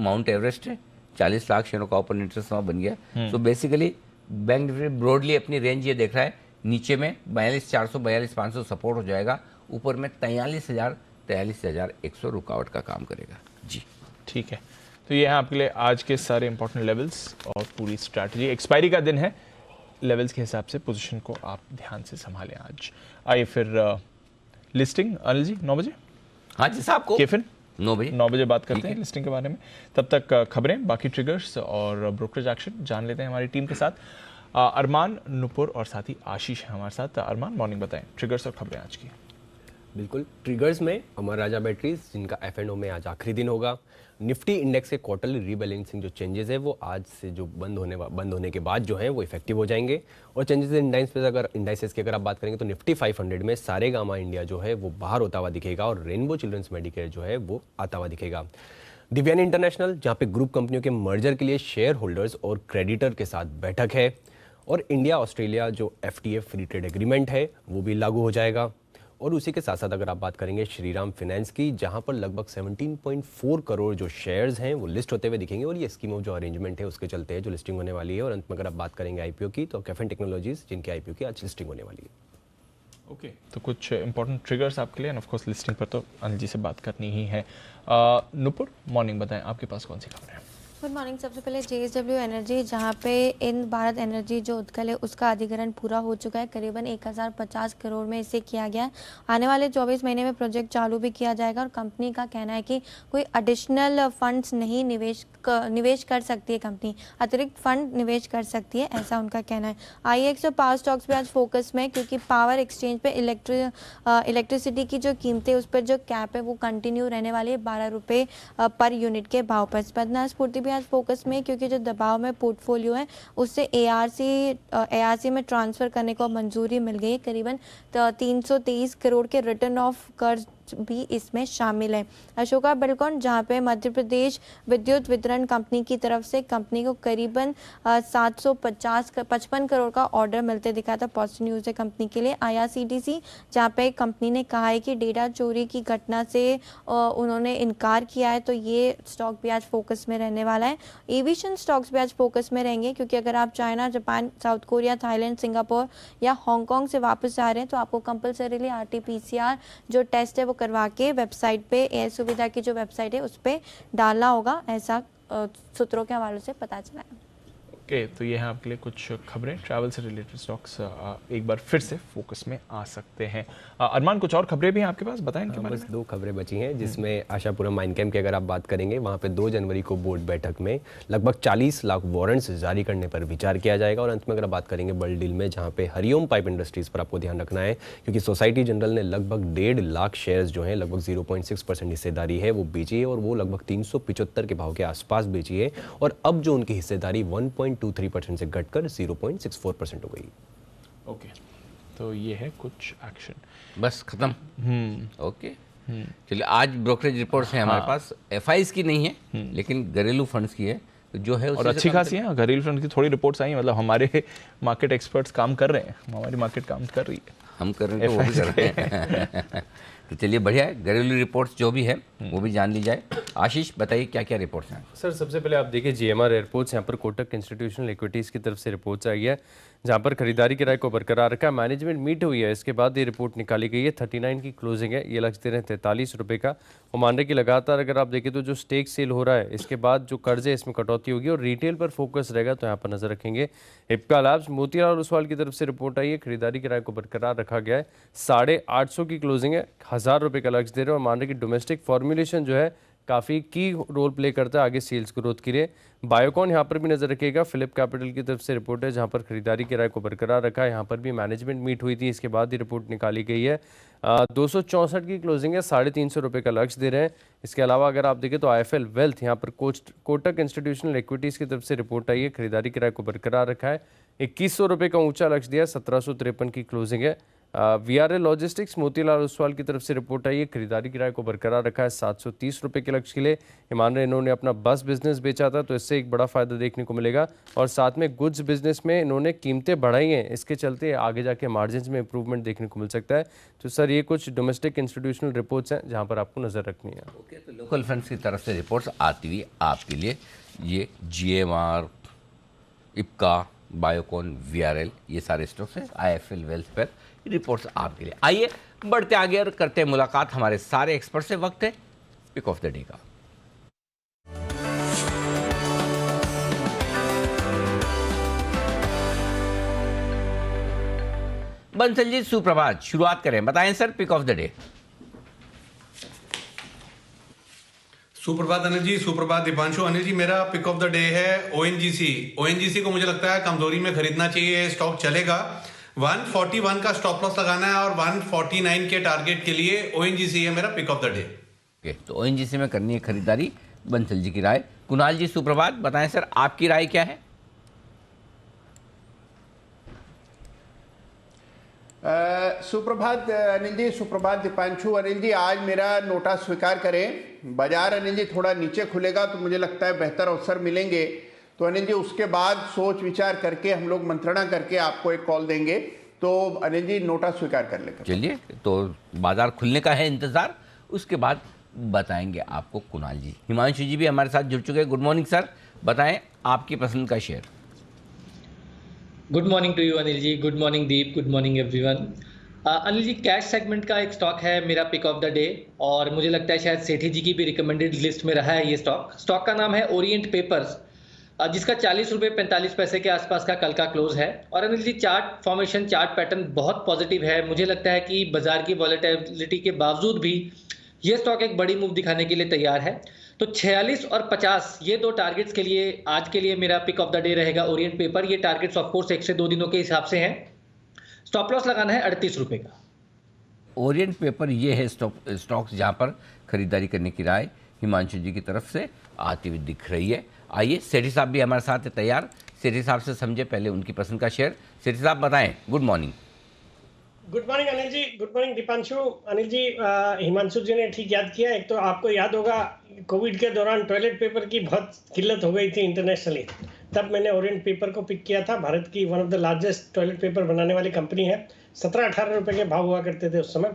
माउंट एवरेस्ट है, 40 लाख शेयरों का ओपन इंटरेस्ट वहाँ बन गया। तो बेसिकली बैंक निफ्टी ब्रॉडली अपनी रेंज ये देख रहा है, नीचे में 42,400 42,500 सपोर्ट हो जाएगा, ऊपर में 43,000 43,100 रुकावट का काम करेगा जी। ठीक है, तो ये है आपके लिए आज के सारे इंपॉर्टेंट लेवल्स और पूरी स्ट्रैटेजी। एक्सपायरी का दिन है, लेवल्स के हिसाब से पोजीशन को आप ध्यान से संभालें। आज आइए फिर लिस्टिंग अनिल जी 9 बजे। हाँ जी साहब को केफिन 9 बजे बात करते हैं लिस्टिंग के बारे में। तब तक खबरें, बाकी ट्रिगर्स और ब्रोकरेज एक्शन जान लेते हैं हमारी टीम के साथ। अरमान, नुपुर और साथ ही आशीष हैं हमारे साथ। अरमान, मॉर्निंग बताएं ट्रिगर्स और खबरें आज की। बिल्कुल, ट्रिगर्स में अमर राजा बैटरीज जिनका F&O में आज आखिरी दिन होगा। निफ्टी इंडेक्स के क्वार्टरली रीबैलेंसिंग जो चेंजेस है वो आज से जो बंद होने के बाद जो है वो इफेक्टिव हो जाएंगे। और चेंजेस इंडाइसेस की अगर आप बात करेंगे तो निफ्टी 500 में सारेगामा इंडिया जो है वो बाहर होता हुआ दिखेगा और रेनबो चिल्ड्रंस मेडिकेयर जो है वो आता हुआ दिखेगा। दिव्यानी इंटरनेशनल जहाँ पे ग्रुप कंपनियों के मर्जर के लिए शेयर होल्डर्स और क्रेडिटर के साथ बैठक है। और इंडिया ऑस्ट्रेलिया जो FTA फ्री ट्रेड एग्रीमेंट है वो भी लागू हो जाएगा। और उसी के साथ साथ अगर आप बात करेंगे श्रीराम फाइनेंस की, जहां पर लगभग 17.4 करोड़ जो शेयर्स हैं वो लिस्ट होते हुए दिखेंगे। और ये स्कीम ऑफ जो अरेंजमेंट है उसके चलते है जो लिस्टिंग होने वाली है। और अंत में अगर आप बात करेंगे IPO की, तो कैफिन टेक्नोलॉजीज जिनके IPO की आज लिस्टिंग होने वाली है। ओके, तो कुछ इंपॉर्टेंट ट्रिगर्स आपके लिए, एंड ऑफ कोर्स लिस्टिंग पर तो अनिल जी से बात करनी ही है। नुपुर, मॉर्निंग बताएं आपके पास कौन सी खबर है? Good morning. सबसे पहले JSW एनर्जी, जहां पे इन भारत एनर्जी जो उत्कल है उसका अधिग्रहण पूरा हो चुका है। करीबन 1050 करोड़ में इसे किया गया है। आने वाले 24 महीने में प्रोजेक्ट चालू भी किया जाएगा। और कंपनी का कहना है कि कोई एडिशनल फंड्स नहीं निवेश कर सकती है, कंपनी अतिरिक्त फंड निवेश कर सकती है, ऐसा उनका कहना है। IEX और पावर स्टॉक्स भी आज फोकस में, क्योंकि पावर एक्सचेंज पे इलेक्ट्रिसिटी की जो कीमतें उस पर जो कैप है वो कंटिन्यू रहने वाली है 12 रुपये पर यूनिट के भाव पर। स्पंदना स्फूर्ति भी आज फोकस में, क्योंकि जो दबाव में पोर्टफोलियो है उससे ARC में ट्रांसफर करने को मंजूरी मिल गई है। करीबन 323 करोड़ के रिटर्न ऑफ कर्ज भी इसमें शामिल है। अशोका बिल्डकॉन, जहां पे मध्य प्रदेश विद्युत वितरण कंपनी की तरफ से कंपनी को करीबन 755 करोड़ का ऑर्डर मिलते दिखा था। पॉजिटिव न्यूज़ है कंपनी के लिए। IRCTC, जहां पे कंपनी ने कहा है कि डेटा चोरी की घटना से उन्होंने इनकार किया है, तो ये स्टॉक भी आज फोकस में रहने वाला है। एविएशन स्टॉक्स भी आज फोकस में रहेंगे, क्योंकि अगर आप China, Japan, south Korea, Thailand, Singapore या हांगकांग से वापस आ रहे हैं तो आपको कंपल्सरीली RT-PCR जो टेस्ट है वो करवा के वेबसाइट पे, एयर सुविधा की जो वेबसाइट है उस पर डालना होगा, ऐसा सूत्रों के हवाले से पता चला है। ओके, तो ये है आपके लिए कुछ खबरें। ट्रैवल से रिलेटेड स्टॉक्स एक बार फिर से फोकस में आ सकते हैं। अरमान, कुछ और खबरें भी हैं आपके पास, बताएं इनके बारे में। बस 2 खबरें बची हैं, जिसमें आशापुरम माइनकैम्प की अगर आप बात करेंगे, वहाँ पे 2 जनवरी को बोर्ड बैठक में लगभग 40 लाख वारंट्स जारी करने पर विचार किया जाएगा। और अंत में अगर बात करेंगे बल्ड डील में, जहाँ पे हरिओम पाइप इंडस्ट्रीज पर आपको ध्यान रखना है, क्योंकि सोसाइटी जनरल ने लगभग 1.5 लाख शेयर्स जो हैं, लगभग 0.6% हिस्सेदारी है वो बेची है। और वो लगभग 375 के भाव के आसपास बेची है। और अब जो उनकी हिस्सेदारी 1.23% से घटकर 0.64% हो गई। ओके, तो ये है कुछ एक्शन। बस खत्म। ओके, चलिए आज ब्रोकरेज रिपोर्ट्स हैं हमारे पास। FIs की नहीं है लेकिन घरेलू फंड्स की है, तो जो है और अच्छी खासी है। घरेलू फंड की थोड़ी रिपोर्ट्स आई, मतलब हमारे मार्केट एक्सपर्ट्स काम कर रहे हैं, हमारी मार्केट काम कर रही है, हम कर रहे हैं तो वो भी कर रहे हैं। तो चलिए बढ़िया है, घरेलू रिपोर्ट्स जो भी है वो भी जान ली जाए। आशीष बताइए क्या क्या रिपोर्ट्स हैं? सर, सबसे पहले आप देखिए GMR एयरपोर्ट्स, यहाँ पर कोटक इंस्टीट्यूशनल इक्विटीज़ की तरफ से रिपोर्ट्स आई है, जहाँ पर खरीदारी की राय को बरकरार रखा है। मैनेजमेंट मीट हुई है, इसके बाद ये रिपोर्ट निकाली गई है। 39 की क्लोजिंग है, ये लक्ष्य दे रहे हैं 43 रुपये का। वो मान रहे कि लगातार अगर आप देखें तो जो स्टेक सेल हो रहा है, इसके बाद जो कर्ज है इसमें कटौती होगी और रिटेल पर फोकस रहेगा, तो यहाँ पर नजर रखेंगे। इप्का लैब्स, मोतीलाल ओसवाल की तरफ से रिपोर्ट आई है, खरीदारी की राय को बरकरार रखा गया है। 850 की क्लोजिंग है, 1000 रुपये का लक्ष्य दे रहे हैं और मान रहे कि डोमेस्टिक फॉर्मुलेशन जो है काफ़ी की रोल प्ले करता है आगे सेल्स ग्रोथ के लिए। बायोकॉन यहाँ पर भी नजर रखिएगा, फिलिप कैपिटल की तरफ से रिपोर्ट है, जहाँ पर खरीदारी की राय को बरकरार रखा है। यहाँ पर भी मैनेजमेंट मीट हुई थी, इसके बाद ही रिपोर्ट निकाली गई है। 264 की क्लोजिंग है, 350 रुपये का लक्ष्य दे रहे हैं। इसके अलावा अगर आप देखें तो IFL वेल्थ, यहाँ पर कोटक इंस्टीट्यूशनल इक्विटीज़ की तरफ से रिपोर्ट आई है, खरीदारी की राय को बरकरार रखा है। ₹2100 का ऊंचा लक्ष्य दिया, 1753 की क्लोजिंग है। VRL लॉजिस्टिक्स, मोतीलाल ओसवाल की तरफ से रिपोर्ट आई है, खरीदारी की राय को बरकरार रखा है ₹730 के लक्ष्य के लिए। हिमालय इन्होंने अपना बस बिजनेस बेचा था, तो इससे एक बड़ा फायदा देखने को मिलेगा। और साथ में गुड्स बिजनेस में इन्होंने कीमतें बढ़ाई हैं, इसके चलते आगे जाके मार्जिन में इंप्रूवमेंट देखने को मिल सकता है। तो सर ये कुछ डोमेस्टिक इंस्टीट्यूशनल रिपोर्ट्स हैं जहाँ पर आपको नज़र रखनी है। ओके, तो लोकल फंड्स की तरफ से रिपोर्ट्स आती हुई आपके लिए ये GMR, इप्का, बायोकॉन, VRL ये सारे स्टॉक्स हैं IIFL वेल्थ पर रिपोर्ट्स आपके लिए। आइए बढ़ते आगे और करते हैं मुलाकात हमारे सारे एक्सपर्ट से। वक्त है पिक ऑफ द डे का। बंसल जी सुप्रभात, शुरुआत करें, बताएं sir pick of the day. सुप्रभात अनिल जी, सुप्रभात दीपांशु। अनिल जी, मेरा पिक ऑफ द डे है ONGC को मुझे लगता है कमजोरी में खरीदना चाहिए, स्टॉक चलेगा। 141 का स्टॉप लॉस लगाना है और 149 के टारगेट के लिए ONGC है मेरा pick of the day. Okay, तो ONGC में करनी है खरीदारी, बंसल जी की राय। कुणाल जी सुप्रभात, बताएं सर आपकी राय क्या है। सुप्रभात अनिल जी, सुप्रभात दीपांशु। अनिल जी, आज मेरा नोटा स्वीकार करें, बाजार अनिल जी थोड़ा नीचे खुलेगा तो मुझे लगता है बेहतर अवसर मिलेंगे। तो अनिल जी उसके बाद सोच विचार करके हम लोग मंत्रणा करके आपको एक कॉल देंगे। तो अनिल जी नोटा स्वीकार कर लेकर चलिए, तो बाजार खुलने का है इंतजार, उसके बाद बताएंगे आपको कुणाल जी। हिमांशु जी भी हमारे साथ जुड़ चुके हैं। गुड मॉर्निंग सर, बताएं आपकी पसंद का share. Good morning to you Anil ji, good morning Deep, good morning everyone. Anil ji, cash segment का एक स्टॉक है मेरा पिक ऑफ द डे, और मुझे लगता है शायद सेठी जी की भी रिकमेंडेड लिस्ट में रहा है ये स्टॉक का नाम है ओरिएंट पेपर्स, जिसका ₹40.45 के आसपास का कल का क्लोज है। और Anil ji, chart formation, chart pattern बहुत पॉजिटिव है। मुझे लगता है कि बाजार की वॉलेटिलिटी के बावजूद भी ये स्टॉक एक बड़ी मूव दिखाने के लिए तैयार है। तो 46 और 50 ये दो टारगेट्स के लिए आज के लिए मेरा पिक ऑफ द डे रहेगा ओरिएंट पेपर। ये टारगेट्स ऑफ कोर्स 1 से 2 दिनों के हिसाब से हैं। स्टॉप लॉस लगाना है ₹38 का। ओरिएंट पेपर ये है स्टॉक्स जहां पर खरीदारी करने की राय हिमांशु जी की तरफ से आती हुई दिख रही है। आइए, सेठी साहब भी हमारे साथ है तैयार। सेठी साहब से समझे पहले उनकी पसंद का शेयर। सेठी साहब बताएं। Good morning. Good morning Anil ji, good morning Deepanshu. Anil ji, Himanshu ji ने ठीक याद किया। एक तो आपको याद होगा कोविड के दौरान टॉयलेट पेपर की बहुत किल्लत हो गई थी इंटरनेशनली, तब मैंने ओरिएंट पेपर को पिक किया था। भारत की one of the largest toilet paper बनाने वाली कंपनी है। 17-18 रुपए के भाव हुआ करते थे उस समय।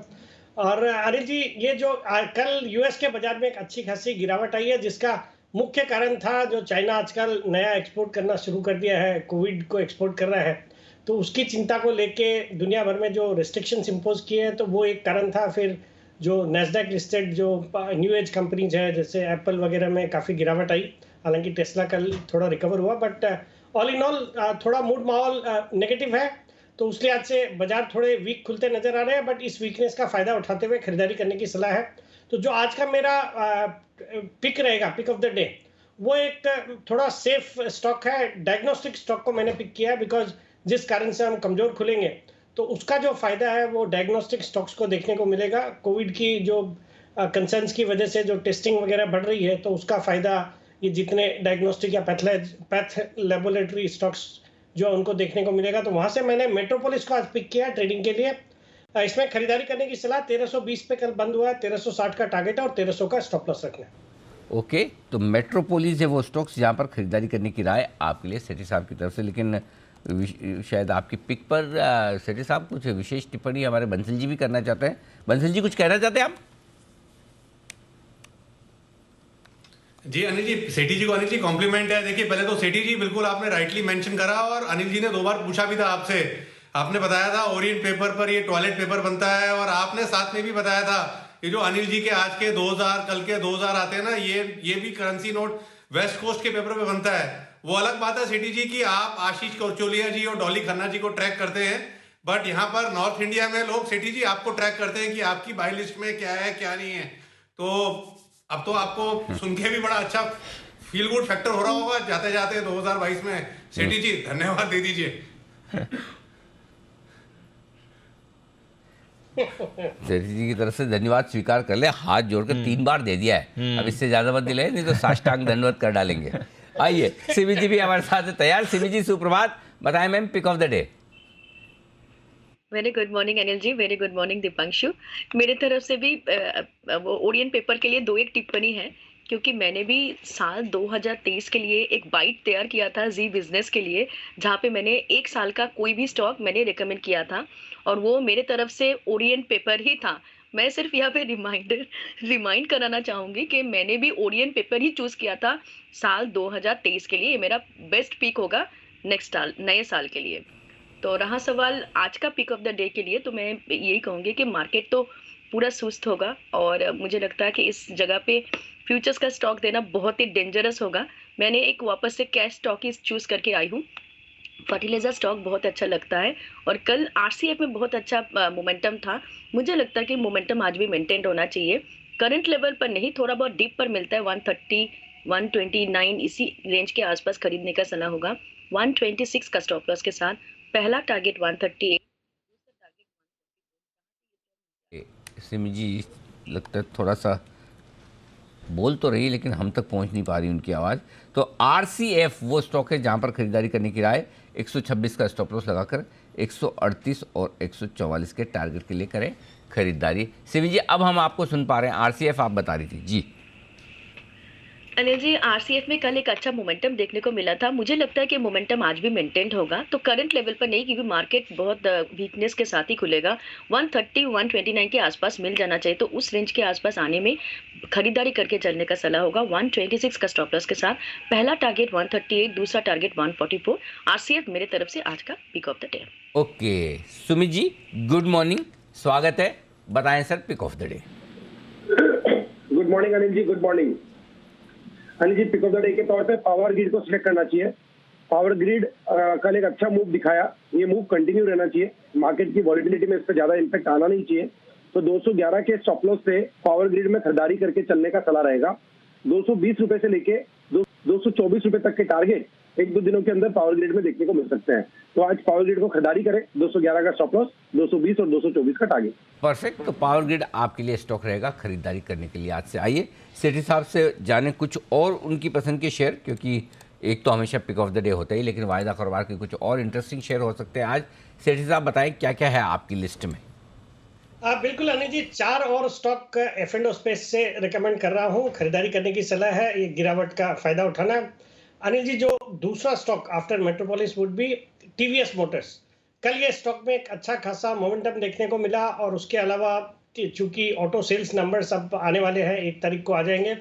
और अनिल जी, ये जो कल यूएस के बाजार में एक अच्छी खासी गिरावट आई है, जिसका मुख्य कारण था जो चाइना आजकल नया एक्सपोर्ट करना शुरू कर दिया है, कोविड को एक्सपोर्ट कर रहा है, तो उसकी चिंता को लेके दुनिया भर में जो रिस्ट्रिक्शंस इम्पोज किए हैं, तो वो एक कारण था। फिर जो नैस्डैक लिस्टेड जो न्यू एज कंपनीज है जैसे एप्पल वगैरह में काफ़ी गिरावट आई, हालांकि टेस्ला कल थोड़ा रिकवर हुआ, बट ऑल इन ऑल थोड़ा मूड माहौल नेगेटिव है। तो उसलिए आज से बाजार थोड़े वीक खुलते नजर आ रहे हैं, बट इस वीकनेस का फायदा उठाते हुए खरीदारी करने की सलाह है। तो जो आज का मेरा पिक रहेगा, पिक ऑफ द डे, वो एक थोड़ा सेफ स्टॉक है। डायग्नोस्टिक स्टॉक को मैंने पिक किया है, बिकॉज जिस कारण से हम कमजोर खुलेंगे तो उसका जो फायदा है वो डायग्नोस्टिक स्टॉक्स को देखने को मिलेगा। कोविड की जो कंसर्न्स की वजह से जो टेस्टिंग वगैरह बढ़ रही है, तो उसका फायदा ये जितने डायग्नोस्टिक या पैथ लेबोरेटरी स्टॉक्स जो उनको देखने को मिलेगा। तो वहां से मैंने मेट्रोपोलिस को आज पिक किया ट्रेडिंग के लिए। इसमें खरीदारी करने की सलाह। 1320 पे कल बंद हुआ है, 1360 का टारगेट है और 1300 का स्टॉप लॉस रखना है। ओके, तो मेट्रोपोलिस है वो स्टॉक्स जहां पर खरीदारी करने की राय आपके लिए सेठी साहब की तरफ से। लेकिन शायद आपकी पिक पर सेठी साहब कुछ विशेष टिप्पणी हमारे बंसल जी भी करना चाहते हैं। बंसल जी कुछ कहना चाहते हैं आप? जी अनिल जी, सेठी जी को अनिल जी कॉम्प्लीमेंट है। देखिए, पहले तो सेठी जी बिल्कुल आपने राइटली मेंशन करा, और अनिल जी ने 2 बार पूछा भी था आपसे। आपने बताया था ओरिएंट पेपर पर ये टॉयलेट पेपर बनता है, और आपने साथ में भी बताया था ये जो अनिल जी के आज के 2000 कल के 2000 आते हैं ना, ये भी करेंसी नोट वेस्ट कोस्ट के पेपर पे बनता है। वो अलग बात है सेठी जी की आप आशीष कौचोलिया जी और डॉली खन्ना जी को ट्रैक करते हैं, बट यहाँ पर नॉर्थ इंडिया में लोग सेठी जी आपको ट्रैक करते हैं कि आपकी बाई लिस्ट में क्या है क्या नहीं है। तो अब तो आपको सुन के भी बड़ा अच्छा फील गुड फैक्टर हो रहा होगा जाते जाते 2022 में। सेठी जी धन्यवाद दे दीजिए। सेठी जी की तरफ से धन्यवाद स्वीकार कर ले, हाथ जोड़कर 3 बार दे दिया है, अब इससे ज्यादा मत दिलाए, नहीं तो साष्टांग दंडवत कर डालेंगे। आइए, सीबी जी भी हमारे साथ तैयार। सीबी जी सुप्रभात, बताएं ma'am, pick of the day. Very good morning Anil ji, very good morning Deepanshu. मेरे तरफ से भी वो ओरियन पेपर के लिए दो एक टिप्पणी है, क्योंकि मैंने भी साल 2023 के लिए एक बाइट तैयार किया था जी बिजनेस के लिए, जहाँ पे मैंने एक साल का कोई भी स्टॉक मैंने रिकमेंड किया था और वो मेरे तरफ से ओरियन पेपर ही था। मैं सिर्फ यहाँ पे रिमाइंड कराना चाहूँगी कि मैंने भी ओरियन पेपर ही चूज़ किया था साल 2023 के लिए। ये मेरा बेस्ट पिक होगा नेक्स्ट साल, नए साल के लिए। तो रहा सवाल आज का पिक ऑफ द डे के लिए, तो मैं यही कहूँगी कि मार्केट तो पूरा सुस्त होगा और मुझे लगता है कि इस जगह पे फ्यूचर्स का स्टॉक देना बहुत ही डेंजरस होगा। मैंने एक वापस से कैश स्टॉक ही चूज करके आई हूँ। फर्टिलाइजर स्टॉक बहुत अच्छा लगता है और कल आरसीएफ में बहुत अच्छा मोमेंटम था। मुझे लगता है कि मोमेंटम आज भी मेंटेन होना चाहिए। करंट लेवल पर नहीं, थोड़ा बहुत डिप पर मिलता है 130 129 इसी रेंज के आसपास खरीदने का सलाह होगा। 126 का स्टॉप लॉस के साथ पहला टारगेट 138। सिमी जी लगता है थोड़ा सा बोल तो रही लेकिन हम तक पहुंच नहीं पा रही उनकी आवाज़। तो आरसीएफ वो स्टॉक है जहां पर खरीदारी करने की राय 126 का स्टॉप लॉस लगाकर 138 और 144 के टारगेट के लिए करें खरीदारी। सिमी जी अब हम आपको सुन पा रहे हैं। आरसीएफ आप बता रही थी जी। अनिल जी, आरसीएफ में कल एक अच्छा मोमेंटम देखने को मिला था। मुझे लगता है कि मोमेंटम आज भी मेंटेन होगा, तो करंट लेवल पर नहीं, क्योंकि मार्केट बहुत वीकनेस के साथ ही खुलेगा। 130 129 के आसपास मिल जाना चाहिए, तो उस रेंज के आसपास आने में खरीदारी करके चलने का सलाह होगा। 126 का स्टॉप लॉस के साथ पहला टारगेट 138, दूसरा टारगेट 144। आरसीएफ मेरे तरफ से आज का pick of the day. Okay Sumit ji good morning, स्वागत है, बताएं sir pick of the day. Good morning Anil ji, good morning Anil ji. Pick of the day के तौर पे पावर ग्रिड को सिलेक्ट करना चाहिए। पावर ग्रिड कल एक अच्छा मूव दिखाया, ये मूव कंटिन्यू रहना चाहिए। मार्केट की वॉलिटिलिटी में इस पर ज्यादा इम्पैक्ट आना नहीं चाहिए, तो 211 के स्टॉप लॉस से पावर ग्रिड में खरीदारी करके चलने का सलाह रहेगा। 220 रुपए से लेके 224 रुपए तक के टारगेट एक दो दिनों के अंदर पावर ग्रिड में देखने को मिल सकते हैं, तो आज पावर ग्रिड को खरीदारी करें। 211 का स्टॉप लॉस, 220 और 224 का टारगेट। परफेक्ट, तो पावर ग्रिड आपके लिए स्टॉक रहेगा खरीदारी करने के लिए आज से। आइए सेठी साहब से जाने कुछ और उनकी पसंद के शेयर, क्योंकि एक तो हमेशा पिक ऑफ द डे होता ही, लेकिन वायदा कारोबार के कुछ और इंटरेस्टिंग शेयर हो सकते हैं आज। सेठी साहब बताएं क्या क्या है आपकी लिस्ट में। बिल्कुल अनिल जी, 4 और स्टॉक F&O स्पेस से रिकमेंड कर रहा हूँ, खरीदारी करने की सलाह है, ये गिरावट का फायदा उठाना। अनिल जी, जो दूसरा stock after metropolis would be TVS Motors. कल ये स्टॉक में एक अच्छा खासा मोमेंटम देखने को मिला और उसके अलावा चूंकि ऑटो सेल्स नंबर सब आने वाले हैं, 1 तारीख को आ जाएंगे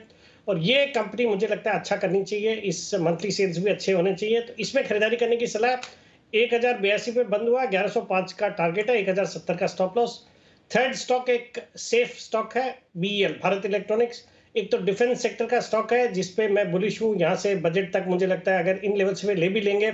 और ये कंपनी मुझे लगता है अच्छा करनी चाहिए, इस मंथली सेल्स भी अच्छे होने चाहिए, तो इसमें खरीदारी करने की सलाह। 1082 पे बंद हुआ, 1105 का टारगेट है, 1070 का स्टॉप लॉस। थर्ड स्टॉक एक सेफ स्टॉक है BEL, भारत इलेक्ट्रॉनिक्स। एक तो डिफेंस सेक्टर का स्टॉक है जिसपे मैं बुलिश हूँ, यहाँ से बजट तक मुझे लगता है अगर इन लेवल्स पे ले भी लेंगे